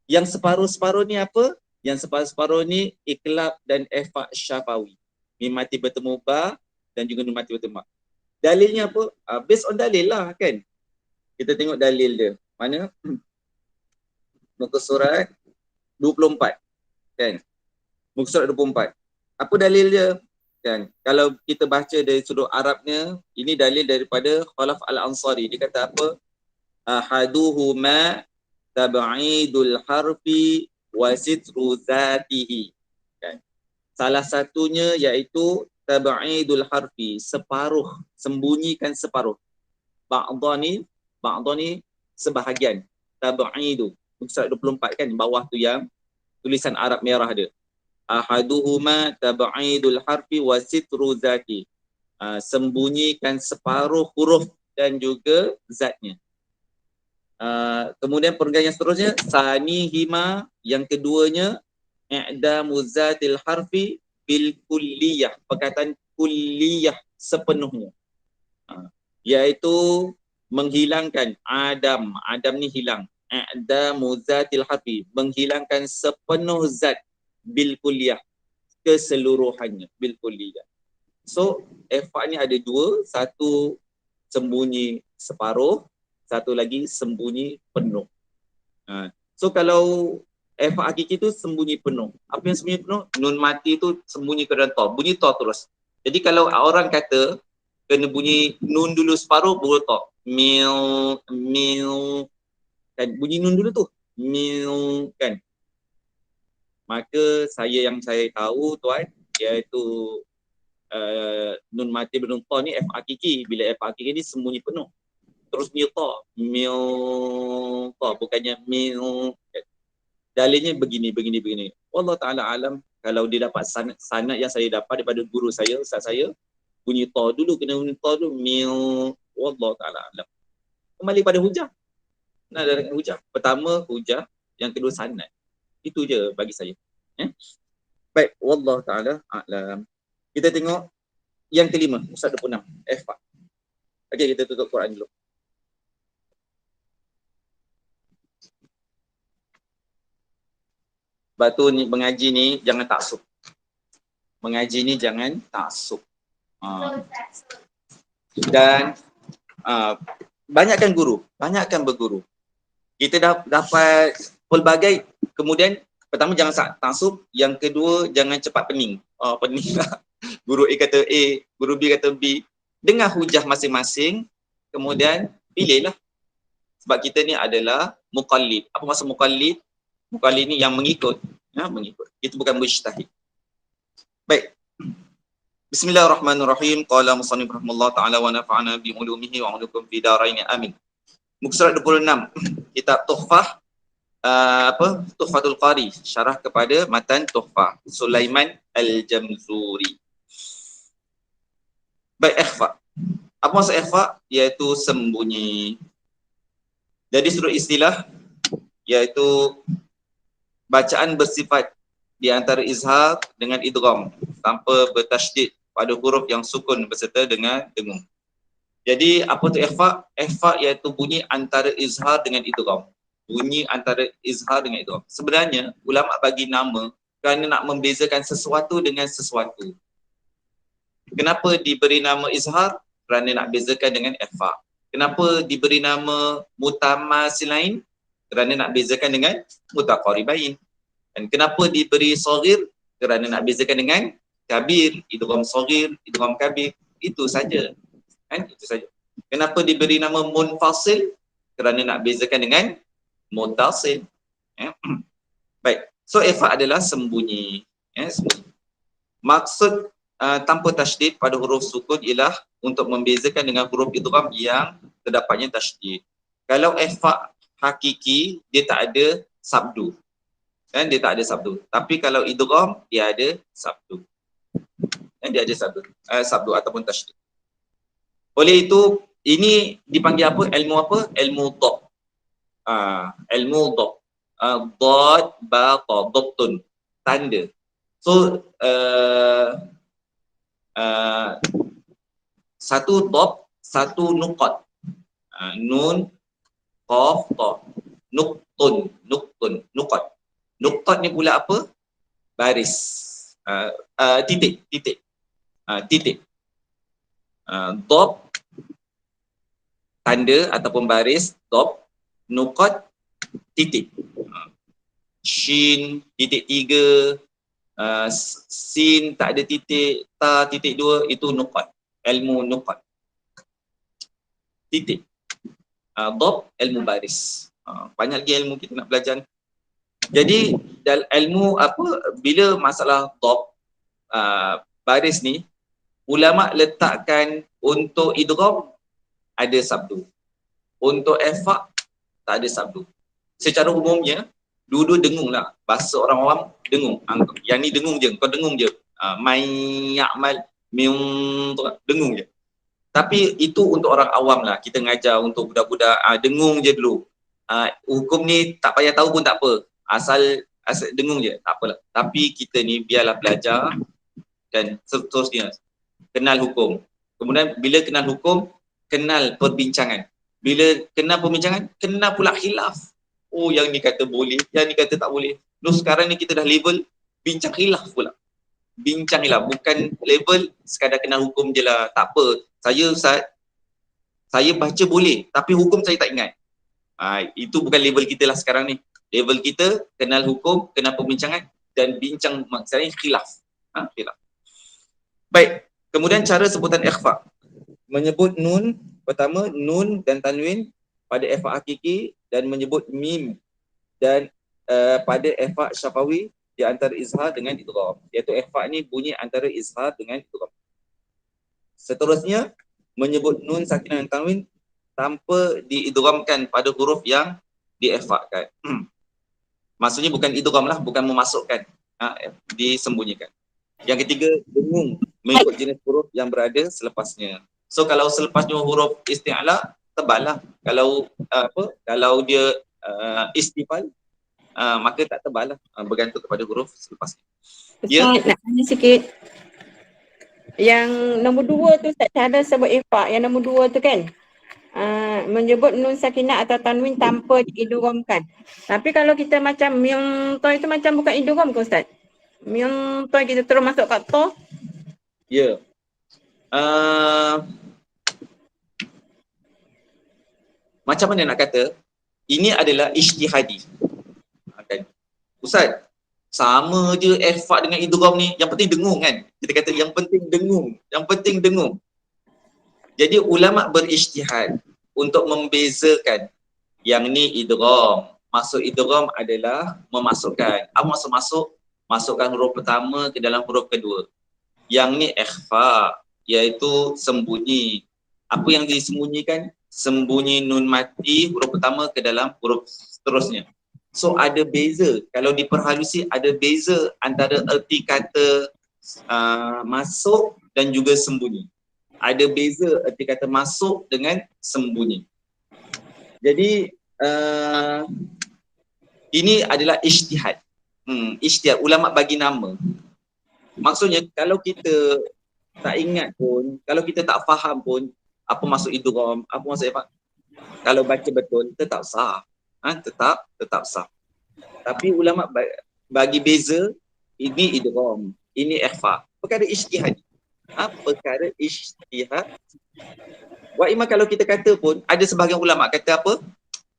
Yang separuh-separuh ni apa? Yang separuh-separuh ni iklab dan ikhfa syafawi. Mim mati bertemu ba dan juga nun mati bertemu ba. Dalilnya apa? Based on dalil lah kan. Kita tengok dalil dia. Mana? Muka surat 24. Kan? Muka surat 24. Apa dalil dia? Kan? Kalau kita baca dari sudut Arabnya, ini dalil daripada Khalaf Al-Ansari. Dia kata apa? Ahaduhuma tab'idul harfi wa sitru zatihi. Kan? Salah satunya iaitu tab'idul harfi, separuh, sembunyikan separuh. Ba'dani sebahagian. Tab'idu. Muka surat 24 kan, bawah tu yang tulisan Arab merah dia. Ahaduhuma tab'idul harfi wa sitru zati. Sembunyikan separuh huruf dan juga zatnya. Kemudian perenggan yang seterusnya, sanihima, yang keduanya, i'damu zatil harfi bil kulliyah, perkataan kulliyah sepenuhnya. Iaitu menghilangkan adam ni hilang. I'damu zatil harfi, menghilangkan sepenuh zat, bil kulliyah, keseluruhannya, bil kulliyah. So, ikhfa ni ada dua, satu sembunyi separuh, satu lagi sembunyi penuh. So kalau ikhfa hakiki tu sembunyi penuh. Apa yang sembunyi penuh? Nun mati tu sembunyi ke dalam ta, bunyi ta terus. Jadi kalau orang kata kena bunyi nun dulu separuh baru ta. Mil kan, bunyi nun dulu tu. Mil kan. Maka yang saya tahu tuan, iaitu nun mati belum ta ni ikhfa hakiki. Bila ikhfa hakiki ni sembunyi penuh. Terus mil ta, bukannya mil. Dalilnya begini. Wallahu ta'ala alam. Kalau dia dapat sanad yang saya dapat daripada guru saya, ustaz saya, bunyi ta dulu, kena bunyi ta dulu, mil. Wallahu ta'ala alam. Kembali pada hujah. Nah, dari hujah. Pertama hujah, yang kedua sanad. Itu je bagi saya. Baik, wallahu ta'ala a'lam. Kita tengok yang kelima, Ustaz 26, ikhfa. Okey, kita tutup Quran dulu. Batu ni mengaji ni jangan taksub. Mengaji ni jangan taksub. Dan banyakkan berguru. Kita dapat pelbagai, kemudian pertama jangan taksub, yang kedua jangan cepat pening. Pening lah. Guru A kata A, guru B kata B. Dengar hujah masing-masing, kemudian pilihlah. Sebab kita ni adalah muqallid. Apa maksud muqallid? Muqallid ni yang mengikut. Mengikut. Itu bukan mujtahid. Baik. Bismillahirrahmanirrahim. Qala musannif rahimahullah ta'ala wa nafa'ana bi ulumihi wa ulukum fi darain amin. Muka surat 26. Kitab Tuhfah, Tuhfatul Qari, syarah kepada matan Tuhfah, Sulaiman Al-Jamzuri. Baik, ikhfa. Apa maksud ikhfa? Iaitu sembunyi. Jadi sudut istilah iaitu bacaan bersifat di antara izhar dengan idgham tanpa bertasydid pada huruf yang sukun berserta dengan dengung. Jadi apa tu ikhfa? Ikhfa iaitu bunyi antara izhar dengan idgham. Bunyi antara izhar dengan idgham. Sebenarnya ulama bagi nama kerana nak membezakan sesuatu dengan sesuatu. Kenapa diberi nama izhar? Kerana nak bezakan dengan ikhfa. Kenapa diberi nama mutamatsilain? Kerana nak bezakan dengan mutaqaribain. Dan kenapa diberi saghir? Kerana nak bezakan dengan kabir, idgham saghir, idgham kabir. Itu saja. Kan? Itu saja. Kenapa diberi nama munfasil? Kerana nak bezakan dengan muttasil. Baik. So ikhfa adalah sembunyi. Sembunyi. Maksud tanpa tasydid pada huruf sukun ialah untuk membezakan dengan huruf idgham yang terdapatnya tasydid. Kalau ikhfa hakiki, dia tak ada sabdu. Kan dia tak ada sabdu. Tapi kalau idgham dia ada sabdu. Kan dia ada sabdu. Sabdu ataupun tasydid. Oleh itu ini dipanggil apa? Ilmu apa? Ilmu dhab. Ilmu dhab. Dhad ba ta dhabtun. Tanda. So satu dhab, satu nuqat. Nun, qaf, ta. Nuqtun, nuqat. Nuqat ni pula apa? Baris. Titik. Dhab, tanda ataupun baris, dhab, nuqat, titik. Shin, titik 3, sin tak ada titik, ta titik 2, itu nuqat. Ilmu nuqat. Titik. Dhab, ilmu baris. Banyak lagi ilmu kita nak belajar. Jadi ilmu apa, bila masalah dhab, baris ni, ulama letakkan untuk idgham ada sabdu. Untuk ikhfa tak ada sabdu. Secara umumnya dua-dua dengung lah. Bahasa orang awam dengung. Yang ni dengung je, kau dengung je. Mai ya'mal dengung je. Tapi itu untuk orang awam lah. Kita ngajar untuk budak-budak dengung je dulu. Hukum ni tak payah tahu pun tak apa. Asal dengung je, tak apalah. Tapi kita ni biarlah belajar dan seterusnya. Kenal hukum. Kemudian bila kenal hukum, kenal perbincangan. Bila kenal perbincangan, kenal pula khilaf. Oh, yang ni kata boleh, yang ni kata tak boleh. Sekarang ni kita dah level bincang khilaf pula. Bincang khilaf, bukan level sekadar kenal hukum je lah. Tak apa, saya baca boleh, tapi hukum saya tak ingat. Itu bukan level kita lah sekarang ni. Level kita kenal hukum, kenal perbincangan dan bincang maksudnya khilaf. Khilaf. Baik, kemudian cara sebutan ikhfa. Menyebut nun, pertama nun dan tanwin pada ikhfa hakiki dan menyebut mim dan pada ikhfa syafawi di antara izhar dengan idgham. Iaitu ikhfa ni bunyi antara izhar dengan idgham. Seterusnya menyebut nun sakinah dan tanwin tanpa diidghamkan pada huruf yang diikhfakan. Maksudnya bukan idgham lah, bukan memasukkan, disembunyikan. Yang ketiga, dengung mengikut jenis huruf yang berada selepasnya. So kalau selepasnya huruf isti'la, tebal lah. Kalau dia istifal, maka tak tebal lah, bergantung kepada huruf selepasnya. Ustaz, nak tanya sikit. Yang nombor 2 tu Ustaz, cara sebut ikhfa. Yang nombor 2 tu kan, menyebut nun sakinah atau tanwin tanpa diidghamkan. Tapi kalau kita macam mim toy itu macam bukan idgham ke Ustaz? Mim toy kita terus masuk kat to. Ya. Macam mana nak kata? Ini adalah ijtihadi. Kan? Ustaz, sama je ikhfa dengan idgham ni, yang penting dengung kan? Kita kata yang penting dengung. Jadi ulama berijtihad untuk membezakan yang ni idgham. Maksud idgham adalah memasukkan. Apa maksud masukkan huruf pertama ke dalam huruf kedua. Yang ni ikhfa, iaitu sembunyi. Apa yang disembunyikan? Sembunyi nun mati huruf pertama ke dalam huruf seterusnya. So ada beza. Kalau diperhalusi ada beza antara erti kata masuk dan juga sembunyi. Ada beza erti kata masuk dengan sembunyi. Jadi ini adalah ijtihad. Ijtihad, ulama bagi nama. Maksudnya kalau kita tak ingat pun, kalau kita tak faham pun apa maksud idgham, apa maksud ikhfa, kalau baca betul tetap sah. Tetap sah. Tapi ulama bagi beza, ini idgham, ini ikhfa. Perkara ijtihad. Perkara ijtihad. Wa imma kalau kita kata pun, ada sebahagian ulama kata apa?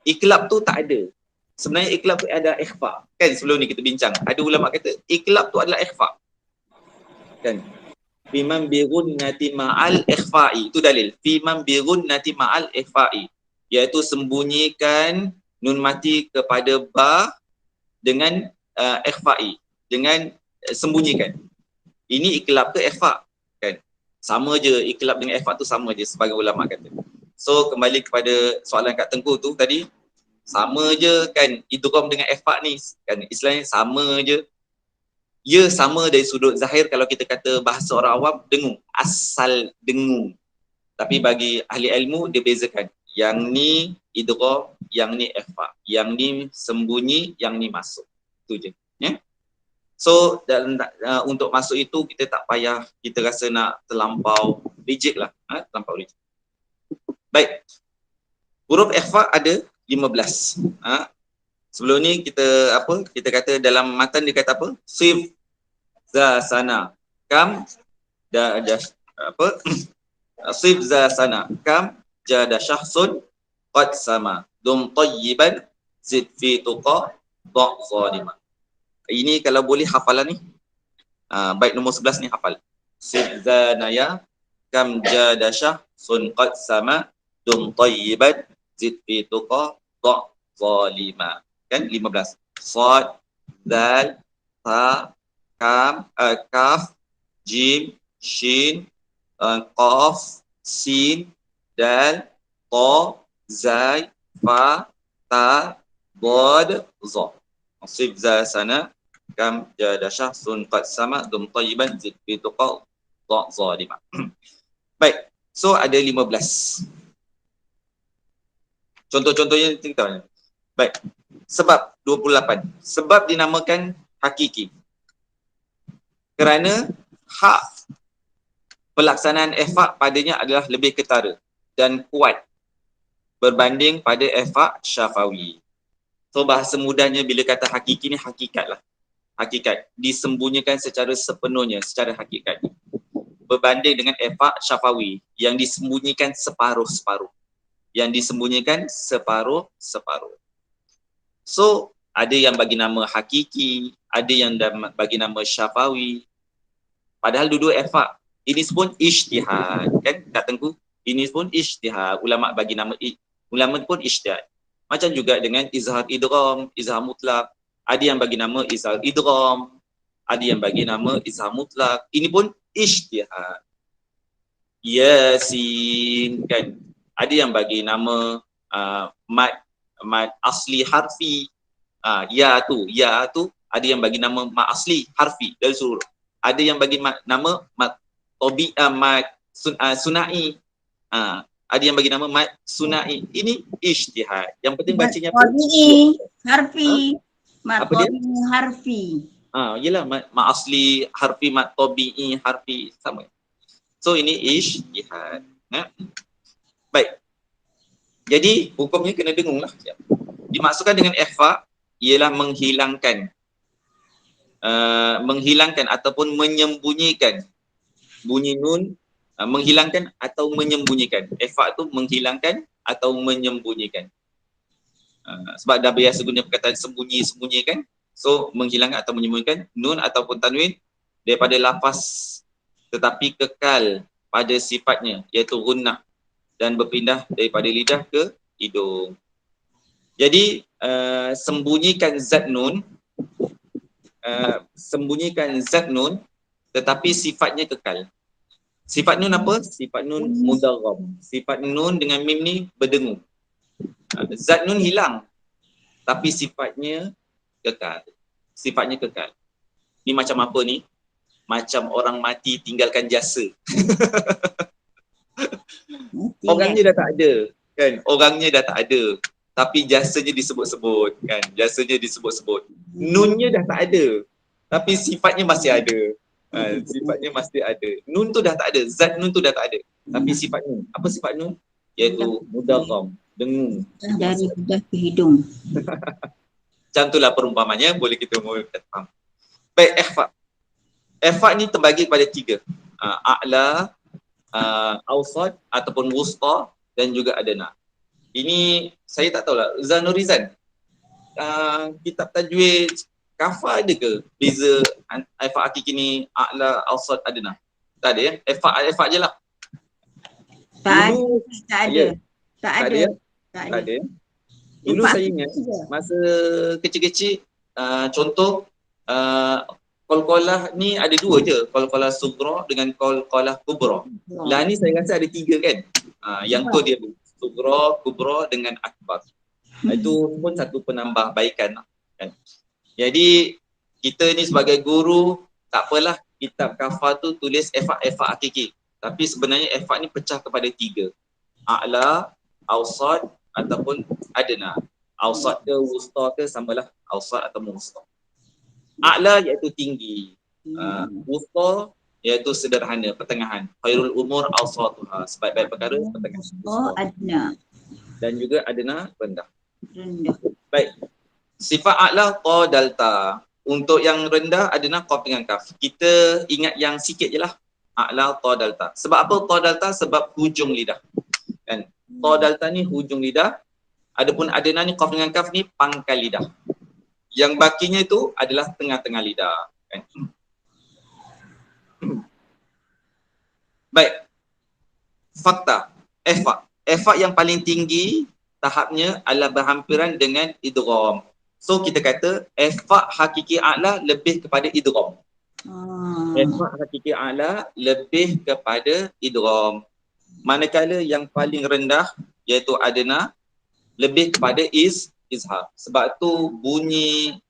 Iklab tu tak ada. Sebenarnya iklab tu ada ikhfa. Kan sebelum ni kita bincang. Ada ulama kata iklab tu adalah ikhfa. Kan? Fiman birunnati ma'al ikhfa'i. Itu dalil. Fiman birunnati ma'al ikhfa'i. Iaitu sembunyikan nun mati kepada ba dengan ikhfa'i. Dengan sembunyikan. Ini iklab ke ikhfa'? Kan? Sama je, iklab dengan ikhfa' tu sama je sebagai ulama kata. So kembali kepada soalan Kak Tengku tu tadi. Sama je kan, idgham dengan ikhfa ni kan istilahnya sama je. Ya sama dari sudut zahir kalau kita kata bahasa orang awam dengung, asal dengung. Tapi bagi ahli ilmu dia bezakan. Yang ni idgham, yang ni ikhfa. Yang ni sembunyi, yang ni masuk. Itu je. Ya. So untuk masuk itu kita tak payah kita rasa nak terlampau rigid lah. Terlampau rigid. Baik. Huruf ikhfa ada 15. Sebelum ni kita kata dalam matan dia kata apa? Sif za sana kam sif za sana kam jada syahsun qad sama dum tayyiban zid fi tuqa dha zalima. Ini kalau boleh hafalan ni. Bait nombor 11 ni hafal. Sif za naya kam jada syahsun qad sama dum tayyiban zid fi tuqa dha zalima. Kan 15. Sad, dal, ta, kam, kaf, jim, shin, qaf, sin, dal, ta, zai, fa, ta, dad, za. Sif za sana kam jada syahsun qad sama dum tayyiban zid fi tuqa dha zalima. Baik. So ada 15. Contoh-contohnya kita. Baik. Sebab 28. Sebab dinamakan hakiki. Kerana hak pelaksanaan ikhfa padanya adalah lebih ketara dan kuat berbanding pada ikhfa syafawi. So bahasa mudahnya bila kata hakiki ni hakikat lah. Hakikat. Disembunyikan secara sepenuhnya, secara hakikat. Berbanding dengan ikhfa syafawi yang disembunyikan separuh-separuh. Yang disembunyikan separuh-separuh. So ada yang bagi nama hakiki, ada yang bagi nama syafawi. Padahal dua-dua ikhfa. Ini pun ijtihad, kan Kak Tengku? Ini pun ijtihad. Ulama bagi nama ulama pun ijtihad. Macam juga dengan izhar idgham, izhar mutlak. Ada yang bagi nama izhar idgham, ada yang bagi nama izhar mutlak. Ini pun ijtihad. Yasin, kan? Ada yang bagi nama mad asli harfi. Ya tu ada yang bagi nama mad asli harfi dari surah. Ada yang bagi nama mad mad sunai. Ada yang bagi nama mad sunai. Ini ijtihad. Yang penting bacanya apa? Harfi. Mad tabi'i harfi. Yalah mad asli harfi, mad tabi'i harfi sama. So ini ijtihad. Baik. Jadi hukumnya kena dengung lah. Dimaksudkan dengan ikhfa ialah menghilangkan ataupun menyembunyikan bunyi nun, menghilangkan atau menyembunyikan. Ikhfa tu menghilangkan atau menyembunyikan. Sebab dah biasa guna perkataan sembunyi-sembunyi kan. So menghilangkan atau menyembunyikan nun ataupun tanwin daripada lafaz tetapi kekal pada sifatnya iaitu gunnah dan berpindah daripada lidah ke hidung. Jadi sembunyikan zat nun tetapi sifatnya kekal. Sifat nun apa? Sifat nun mudaggham. Sifat nun dengan mim ni berdengung. Zat nun hilang tapi sifatnya kekal. Sifatnya kekal. Ni macam apa ni? Macam orang mati tinggalkan jasa. Orangnya dah tak ada, kan? Orangnya dah tak ada. Tapi jasanya disebut-sebut, kan? Jasanya disebut-sebut. Nunnya dah tak ada. Tapi sifatnya masih ada. Sifatnya masih ada. Nun tu dah tak ada. Zat nun tu dah tak ada. Tapi sifat nun. Apa sifat nun? Iaitu mudaggham, dengung. Dari lidah ke hidung. Macam itulah perumpamannya. Boleh kita faham. Baik, ikhfa. Ikhfa ni terbagi pada 3. A'la, awsat ataupun wusta dan juga adna. Ini saya tak tahulah. Zanurizan, kitab tajwid kafa ada ke beza ikhfa hakiki ni a'la, awsat, adna? Tak ada ya? Ikhfa je lah. Tak ada. Dulu saya ingat masa kecil-kecil, contoh qalqalah ni ada 2 je, qalqalah sughra dengan qalqalah kubra. Lah ni saya rasa ada 3 kan. Yang tu dia sughra, kubra dengan akbar. Itu pun satu penambahbaikan kan. Jadi kita ni sebagai guru, tak apalah kitab kafah tu tulis efak-efak hakiki. Tapi sebenarnya efak ni pecah kepada 3. A'la, awsat ataupun adna. Awsat ke wusta ke samalah awsat atau wusta. A'la iaitu tinggi. Wusta iaitu sederhana, pertengahan. Khairul umur awsatuha. Sebaik-baik perkara pertengahan. Oh, adna. Dan juga adna rendah. Rendah. Baik. Sifat a'la ta dalta. Untuk yang rendah adna qaf dengan kaf. Kita ingat yang sikit je lah. A'la ta dalta. Sebab apa ta dalta? Sebab hujung lidah. Kan? Ta dalta ni hujung lidah. Adapun adna ni qaf dengan kaf ni pangkal lidah. Yang bakinya itu adalah tengah-tengah lidah. Kan? Baik. Fakta. Efak yang paling tinggi tahapnya adalah berhampiran dengan idgham. So kita kata efak hakiki a'la lebih kepada idgham. Efak hakiki a'la lebih kepada idgham. Manakala yang paling rendah iaitu adna lebih kepada izhar. Sebab tu bunyi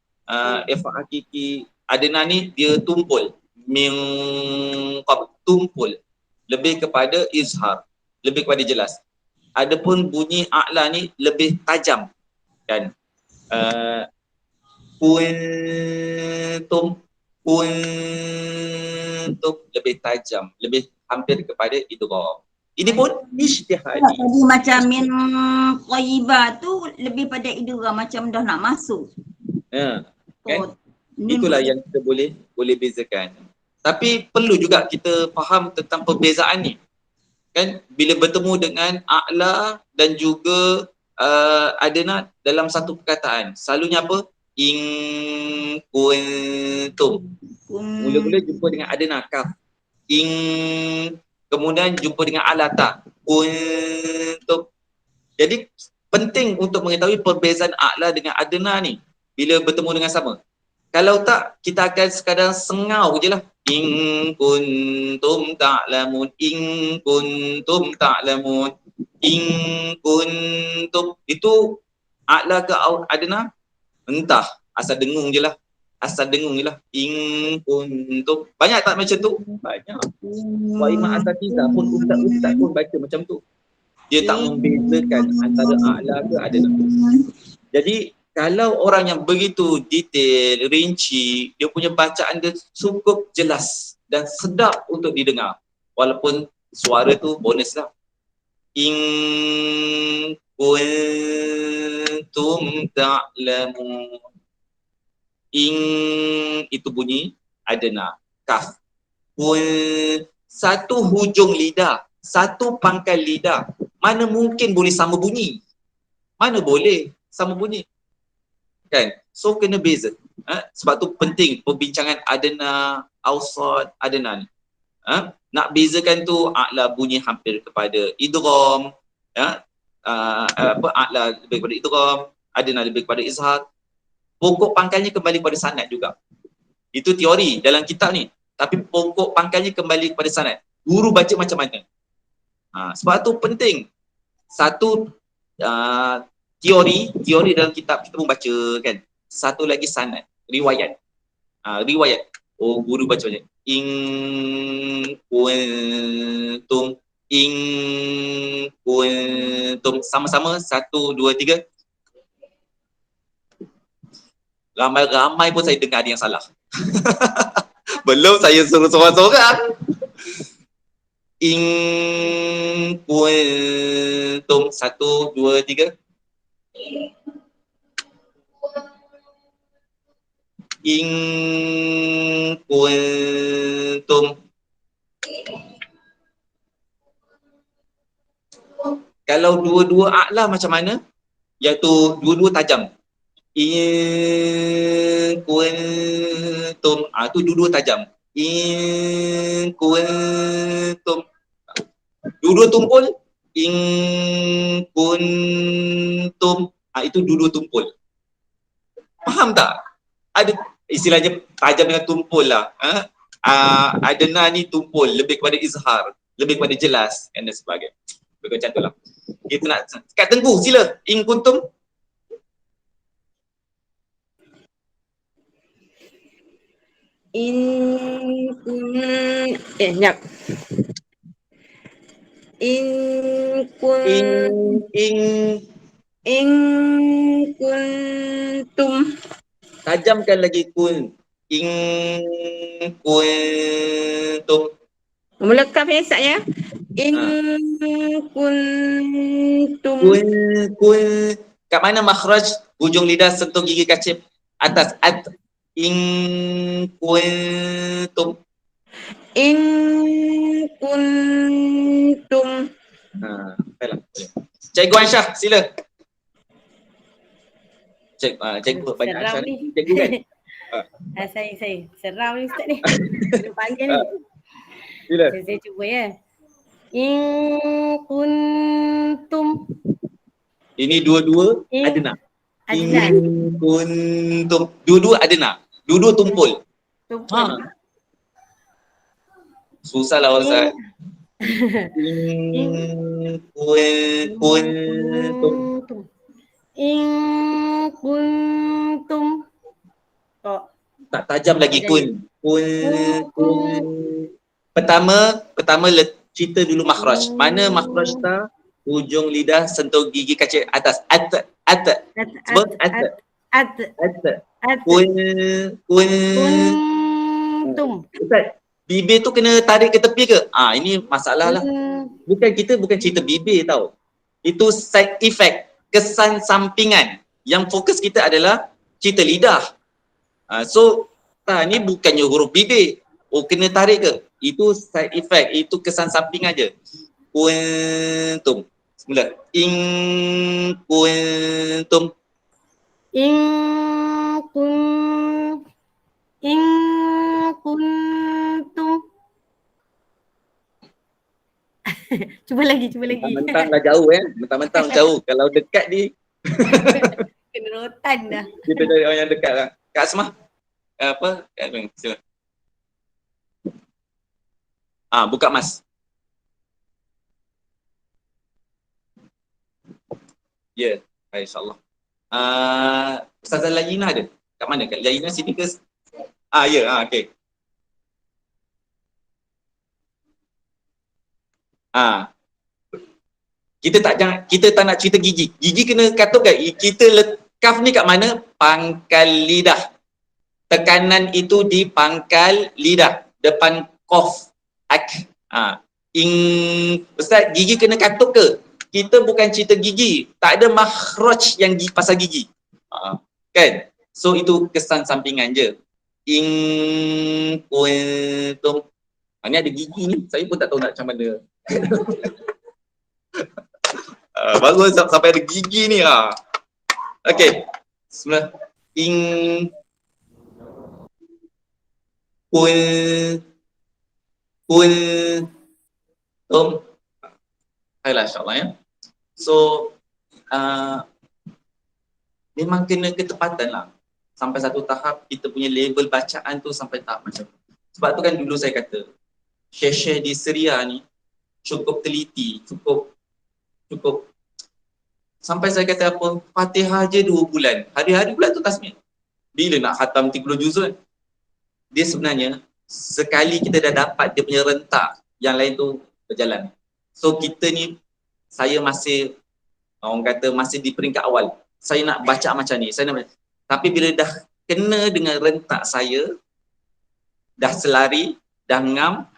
efak hakiki adna ni dia tumpul. Tumpul. Lebih kepada izhar. Lebih kepada jelas. Adapun bunyi a'la ni lebih tajam. Kan? Kuntum lebih tajam, lebih hampir kepada idgham. Ini pun ijtihadi. Tadi macam min thayyibah tu lebih pada idgham macam dah nak masuk. Ya. Kan? Ni Itulah yang kita boleh bezakan. Tapi perlu juga kita faham tentang perbezaan ni. Kan bila bertemu dengan a'la dan juga adna dalam satu perkataan, selalunya apa? In kuntum. Mula-mula jumpa dengan adna kaf. In, kemudian jumpa dengan alata. Kuntum. Jadi penting untuk mengetahui perbezaan a'la dengan adna ni bila bertemu dengan sama. Kalau tak, kita akan sekadar sengau je lah. In kuntum ta'lamun, in kuntum ta'lamun, in kuntum. Itu a'la ke adna? Entah, asal dengung je lah. Asal dengung je lah. In kuntum. Banyak tak macam tu? Banyak. Wa imam asatizah pun, ustaz-ustaz pun baca macam tu. Dia tak membezakan antara a'la ke adna. Jadi, kalau orang yang begitu detail, rinci, dia punya bacaan dia cukup jelas dan sedap untuk didengar. Walaupun suara tu bonus lah. In kuntum ta'lamun. In itu bunyi adna, kaf. Satu hujung lidah, satu pangkal lidah. Mana mungkin boleh sama bunyi? Mana boleh sama bunyi? Kan? So kena beza. Sebab tu penting perbincangan adna, awsat, adna ni. Nak bezakan tu a'la bunyi hampir kepada idgham, a'la lebih kepada idgham, adna lebih kepada izhar. Pokok pangkalnya kembali kepada sanad juga. Itu teori dalam kitab ni. Tapi pokok pangkalnya kembali kepada sanad. Guru baca macam mana? Sebab tu penting. Satu teori dalam kitab kita pun baca kan. Satu lagi sanad, riwayat. Riwayat. Oh, guru baca macam in kuntum, in kuntum. Sama-sama 1 2 3. Ramai-ramai pun saya dengar ada yang salah. Belum saya suruh seorang-seorang. In kuntum 1 2 3. In kuntum. Kalau dua-dua a'la macam mana? Iaitu dua-dua tajam. In kuntum. Tu dua-dua tajam. In kuntum. Dua-dua tumpul. In kuntum. Itu dua-dua tumpul. Faham tak? Ada istilahnya tajam dengan tumpul lah. Adna ni tumpul, lebih kepada izhar, lebih kepada jelas dan sebagainya. Macam tu lah. Kita nak kat tengku sila. In kuntum. Sekejap. In kun In kuntum. tajamkan lagi kun. In kuntum. Mula kaf ya Sat ya. In kuntum. Kun. Kat mana makhraj hujung lidah sentuh gigi kacip atas at. In kuntum. In kuntum. Baiklah. Cikgu Aisyah, sila. Cikgu banyak Seram Aisyah ni. ni. Cikgu kan? Saya seram ni Ustaz ni. Dia panggil ni. Sila. Saya cuba ya. In kuntum Ini dua-dua adna. adnan. In kuntum. Dua-dua adna. Dua-dua tumpul. Tumpul. Susahlah Ustaz. In kuntum. In kuntum. Oh. Tak tajam lagi kun. Kun. Pertama cerita dulu makhraj. Mana makhraj ta? Hujung lidah sentuh gigi kacip atas. At. Sebut at. Kun. Kuntum. Ustaz, bibir tu kena tarik ke tepi ke? Ini masalah lah. Bukan cerita bibir tau. Itu side effect, kesan sampingan. Yang fokus kita adalah cerita lidah. Ni bukannya huruf bibir. Kena tarik ke? Itu side effect, itu kesan samping aja. Kuntum. Semula. In kuntum. In kuntum. Cuba lagi. Mentang-mentang dah jauh Mentang-mentang jauh. Kalau dekat ni Kena rotan dah. kita cari orang yang dekat lah. Kak Asmah. Sila. Buka mas. Ya, insyaAllah. Ustazah Layina ada? Kat mana? Kat Layina sini ke? Okey. Kita tak nak cerita gigi. Gigi kena katupkan. Kita kaf ni kat mana? Pangkal lidah. Tekanan itu di pangkal lidah. Depan kof. Ustaz, gigi kena katup ke? Kita bukan cerita gigi. Tak ada makhraj yang pasal gigi. Kan? So itu kesan sampingan je. In kuntum. Ni ada gigi ni. Saya pun tak tahu nak macam mana. Baru sampai ada gigi ni. Okey. Bismillah. In kuntum. Baiklah insyaAllah ya. So memang kena ketepatan lah. Sampai satu tahap kita punya level bacaan tu sampai tahap macam tu. Sebab tu kan dulu saya kata Syekh di Syria ni cukup teliti, cukup sampai saya kata apa, Fatihah je 2 bulan. Hari-hari pula tu tasmid. Bila nak khatam 30 juz kan? Dia sebenarnya sekali kita dah dapat dia punya rentak, yang lain tu berjalan. So kita ni, saya masih orang kata masih di peringkat awal. Saya nak baca macam ni, tapi bila dah kena dengan rentak saya, dah selari, dah ngam,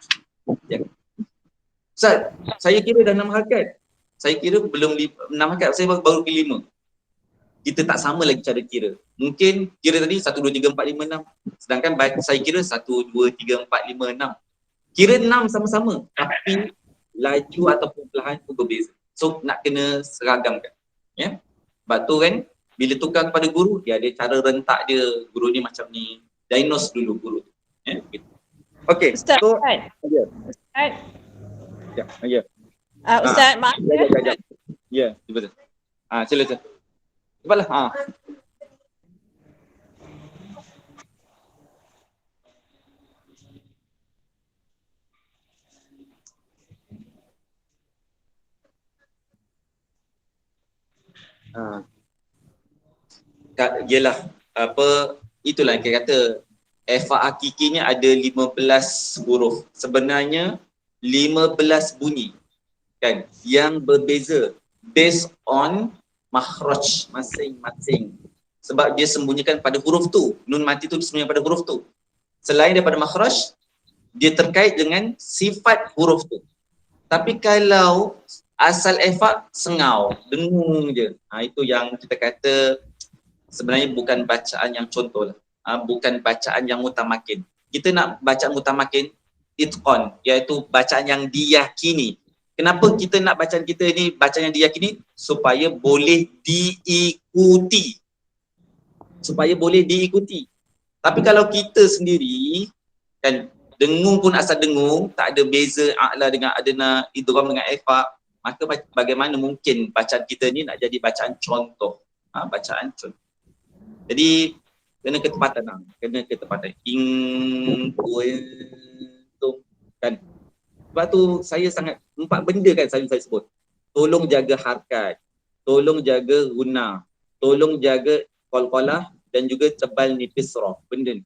Ustaz, saya kira dah 6 harakat. Saya kira belum 6 harakat, saya baru ke 5. Kita tak sama lagi cara kira. Mungkin kira tadi 1, 2, 3, 4, 5, 6. Sedangkan saya kira 1, 2, 3, 4, 5, 6. Kira 6 sama-sama. Tapi laju ataupun perlahan tu berbeza. So nak kena seragamkan. Ya? Sebab tu kan, bila tukar kepada guru, dia ada cara rentak dia. Guru ni macam ni. Diagnose dulu guru. Ya? Gitu. Okay. Ustaz, So, Ustaz. Ya. Ustaz, maaf. Ya, betul. Sila. Cepatlah. Yelah, itulah yang kita kata ikhfa hakikinya ada 15 huruf. Sebenarnya 15 bunyi kan yang berbeza based on makhraj masing-masing. Sebab dia sembunyikan pada huruf tu. Nun mati tu sembunyikan pada huruf tu. Selain daripada makhraj, dia terkait dengan sifat huruf tu. Tapi kalau asal ikhfa sengau, dengung je. Itu yang kita kata sebenarnya bukan bacaan yang contoh lah. Bukan bacaan yang mutamakin. Kita nak bacaan mutamakin, itqan, iaitu bacaan yang diyakini. Kenapa kita nak bacaan kita ni bacaan yang diyakini? Supaya boleh diikuti. Supaya boleh diikuti. Tapi kalau kita sendiri kan dengung pun asal dengung, tak ada beza a'la dengan adna, idgham dengan ikhfa, maka bagaimana mungkin bacaan kita ni nak jadi bacaan contoh? Bacaan contoh. Jadi kena ketepatan lah. Kena ketepatan. Kuntum kan. Sebab tu saya sangat 4 benda kan saya sebut. Tolong jaga harkat, tolong jaga guna, tolong jaga qalqalah dan juga tebal nipis surah. Benda ni.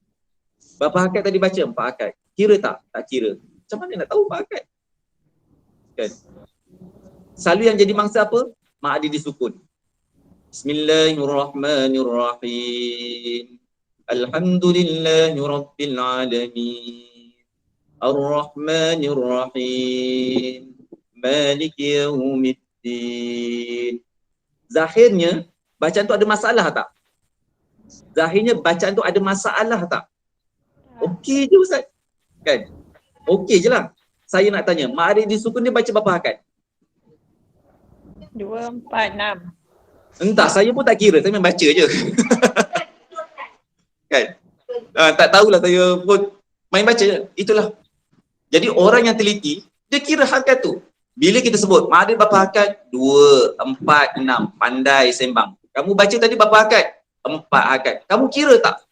Berapa harkat tadi baca? 4 harkat. Kira tak? Tak kira. Macam mana nak tahu 4 harkat? Kan? Selalu yang jadi mangsa apa? Mak ada disukun. Bismillahirrahmanirrahim. Alhamdulillahirabbil alamin. Ar-Rahmanir-Rahim. Maliki yaumiddin. Zahirnya bacaan tu ada masalah tak? Zahirnya bacaan tu ada masalah tak? Okey je Ustaz. Kan? Okey je lah. Saya nak tanya, Ma'arif disukun dia baca berapa harkat? 2, 4, 6. Entah, saya pun tak kira. Saya main baca je. Kan? Tak tahulah, saya pun main baca je. Itulah. Jadi orang yang teliti, dia kira harkat tu. Bila kita sebut, Ma'arif berapa harkat? 2, 4, 6. Pandai sembang. Kamu baca tadi berapa harkat? 4 harkat. Kamu kira tak?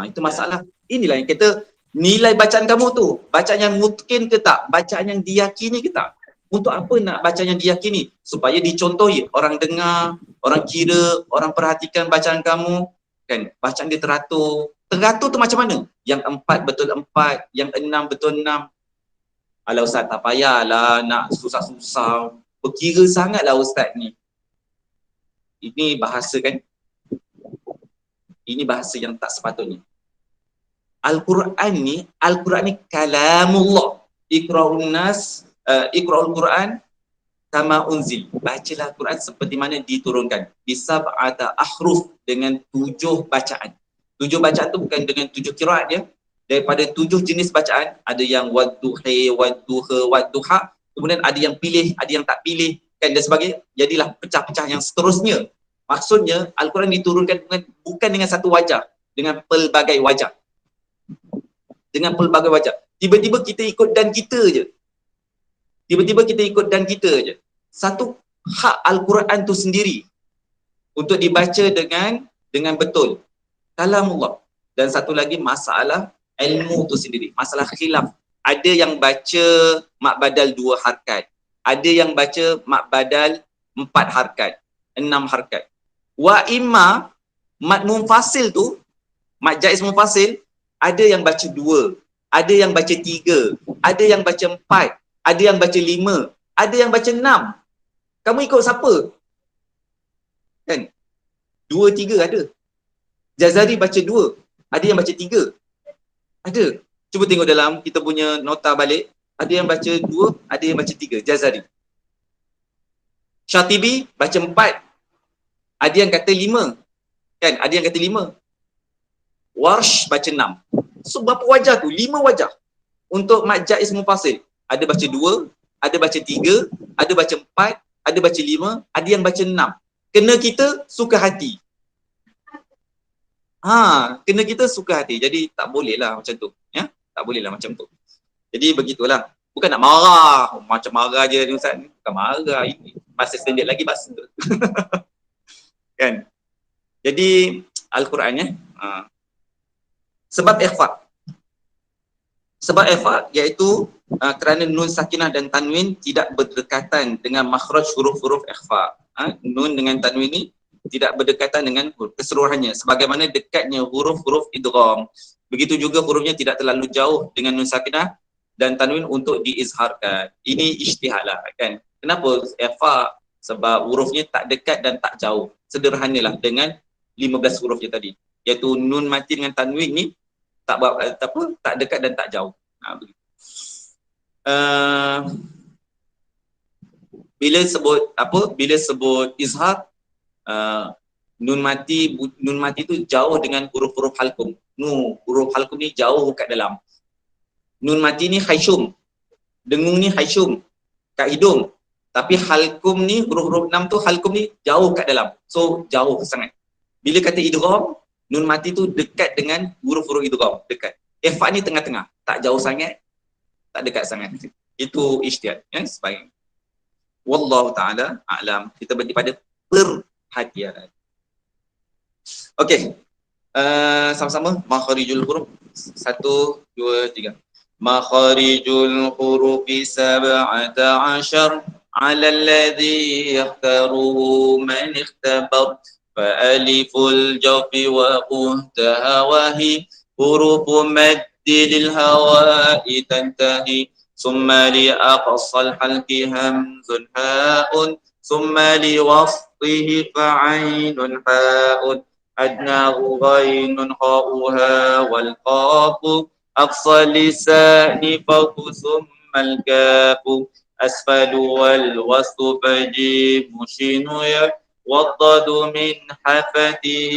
Itu masalah. Inilah yang kita nilai bacaan kamu tu. Bacaan yang mungkin ke tak? Bacaan yang diyakini ke tak? Untuk apa nak bacaan yang diyakini? Supaya dicontohi. Orang dengar, orang kira, orang perhatikan bacaan kamu. Kan? Bacaan dia teratur. Teratur tu macam mana? Yang 4 betul 4, yang 6 betul 6. Alah Ustaz, tak payahlah nak susah-susah. Berkira sangatlah Ustaz ni. Ini bahasa kan? Ini bahasa yang tak sepatutnya. Al-Quran ni kalamullah. Iqra'un Quran kama unzil. Bacalah Quran seperti mana diturunkan. Bisab'ata ahruf, dengan 7 bacaan. 7 bacaan tu bukan dengan 7 qiraat dia. Daripada 7 jenis bacaan, ada yang wadduhi, wadduha, wadduha. Kemudian ada yang pilih, ada yang tak pilih, kan, dan sebagainya. Jadilah pecah-pecah yang seterusnya. Maksudnya Al-Quran diturunkan bukan dengan satu wajah, dengan pelbagai wajah. Dengan pelbagai wajah. Tiba-tiba kita ikut dan kita je. Tiba-tiba kita ikut dan kita je. Satu hak Al-Quran tu sendiri untuk dibaca dengan betul. Kalamullah. Dan satu lagi masalah ilmu tu sendiri. Masalah khilaf. Ada yang baca mak badal 2 harkat. Ada yang baca mak badal 4 harkat. 6 harkat. Wa imma mat munfasil tu, mat jaiz munfasil, ada yang baca 2, ada yang baca 3, ada yang baca 4, ada yang baca 5, ada yang baca 6. Kamu ikut siapa? Kan? 2, 3 ada. Jazari baca 2, ada yang baca 3. Ada. Cuba tengok dalam kita punya nota balik, ada yang baca 2, ada yang baca 3, Jazari. Syatibi baca 4, ada yang kata 5. Kan? Ada yang kata 5. Warsh baca 6. So berapa wajah tu? 5 wajah. Untuk mat jaiz munfasil. Ada baca 2, ada baca 3, ada baca 4, ada baca 5, ada yang baca 6. Kena kita suka hati. Kena kita suka hati. Jadi tak boleh lah macam tu. Ya? Tak boleh lah macam tu. Jadi begitulah. Bukan nak marah. Macam marah je ni Ustaz. Bukan marah. Ini masih standard lagi bahasa. Kan? Jadi Al-Quran ya. Sebab ikhfa. Sebab ikhfa iaitu kerana nun sakinah dan tanwin tidak berdekatan dengan makhraj huruf-huruf ikhfa. Nun dengan tanwin ni tidak berdekatan dengan keseluruhannya sebagaimana dekatnya huruf-huruf idgham. Begitu juga hurufnya tidak terlalu jauh dengan nun sakinah dan tanwin untuk diizharkan. Ini ijtihad lah kan. Kenapa fa? Sebab hurufnya tak dekat dan tak jauh. Sederhanalah dengan 15 hurufnya tadi. Iaitu nun mati dengan tanwin ni tak dekat dan tak jauh. Begitu. Bila sebut izhar, nun mati tu jauh dengan huruf-huruf halkum. Huruf halkum ni jauh kat dalam. Nun mati ni khayshum. Dengung ni khayshum kat hidung. Tapi halkum ni huruf-huruf 6 tu halkum ni jauh kat dalam. So jauh sangat. Bila kata idgham, nun mati tu dekat dengan huruf-huruf idgham, dekat. Fa ni tengah-tengah, tak jauh sangat, tak dekat sangat. Itu ijtihad ya, sebaik. Wallahu taala a'lam. Kita berhenti pada perhatian. Okey. Sama-sama makharijul huruf. 1 2 3. Makharijul hurufi 17 'ala alladhi yakhtaruhu man ikhtabar. Fa aliful jawfi wa uhtaha wa hi hurufu maddi lil hawa'i tantahi. ثم لأقصى الحلق همز هاء ثم لوسطه فعين حاء أدناه غين خاؤها والقاف أقصى اللسان فوق ثم الكاف أسفل والوسط فجيم شين والضاد من حفته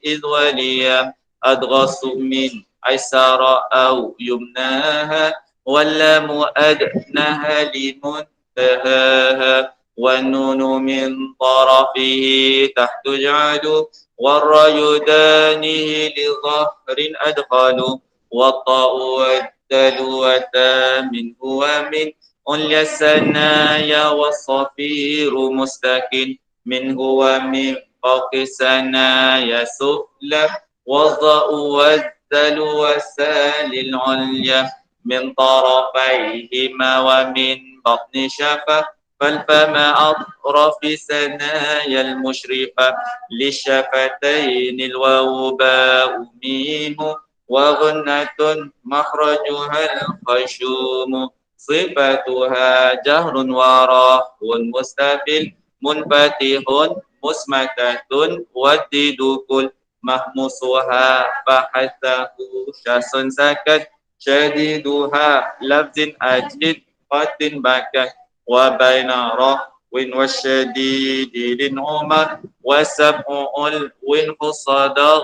إذ وليا أدغص من أيسر أو يمناها واللام أدناها لمنتهاها والنون من طرفه تحت جعل والراء دانه لظهر أدخل والطاء والدال وتا منه ومن عليا الثنايا والصفير مستكن منه ومن فوق الثنايا سفلى والضاء والدال والسال العليا من طرفيهما ومن بطن شفة فالفم أطرف ثنايا المشرفة للشفتين الواو باء ميم وغنة مخرجها الخشوم صفتها جهر وراء مستفل منفتح مسمتة والديد كل مهموسها فحثه شاس سكت شديدها لفظ أجد قد بكت وبين رهو والشديد للعمر وسبع والصدق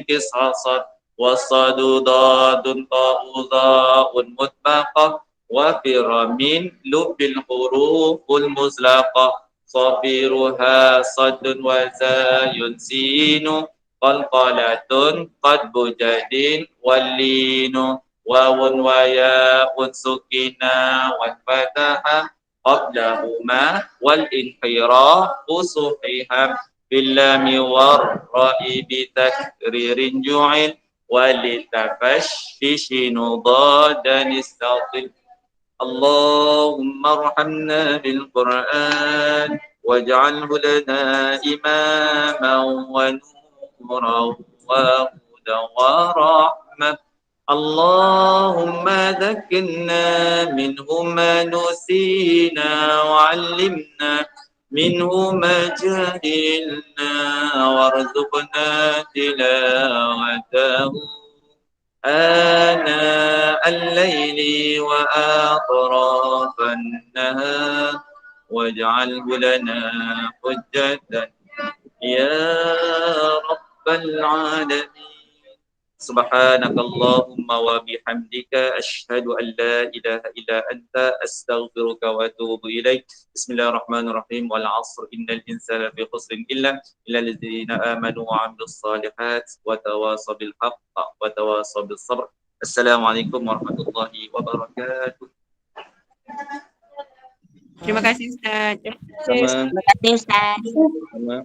قصاصا والصاد ضاد طاء ضاء مطبقة وفر من لب الحروف المزلقة صفيرها صد وزاي سين قلقلة قد بجد واللين واو وياء سكنا والفتحة قبلهما والانحراف صحيحا باللام والراء بتكرير جعل ولتفشش ضادا استطل. اللهم ارحمنا بالقرآن واجعله لنا إماما ونورا وهدى ورحمة. اللهم ذكرنا منه ما نسينا وعلمنا منه ما جهلنا وارزقنا تلاوته آناء الليل وأطراف النهار واجعله لنا حجة يا رب العالمين. سبحانك اللهم وبحمدك أشهد أن لا إله إلا أنت أستغفرك وأتوب إليك. بسم الله الرحمن الرحيم. والعصر إن الإنسان في خسر إلا الذين آمنوا وعملوا الصالحات وتواصوا بالحق وتواصوا بالصبر. السلام عليكم ورحمة الله وبركاته. Terima kasih Ustaz. Sama. Terima kasih Ustaz. Sama.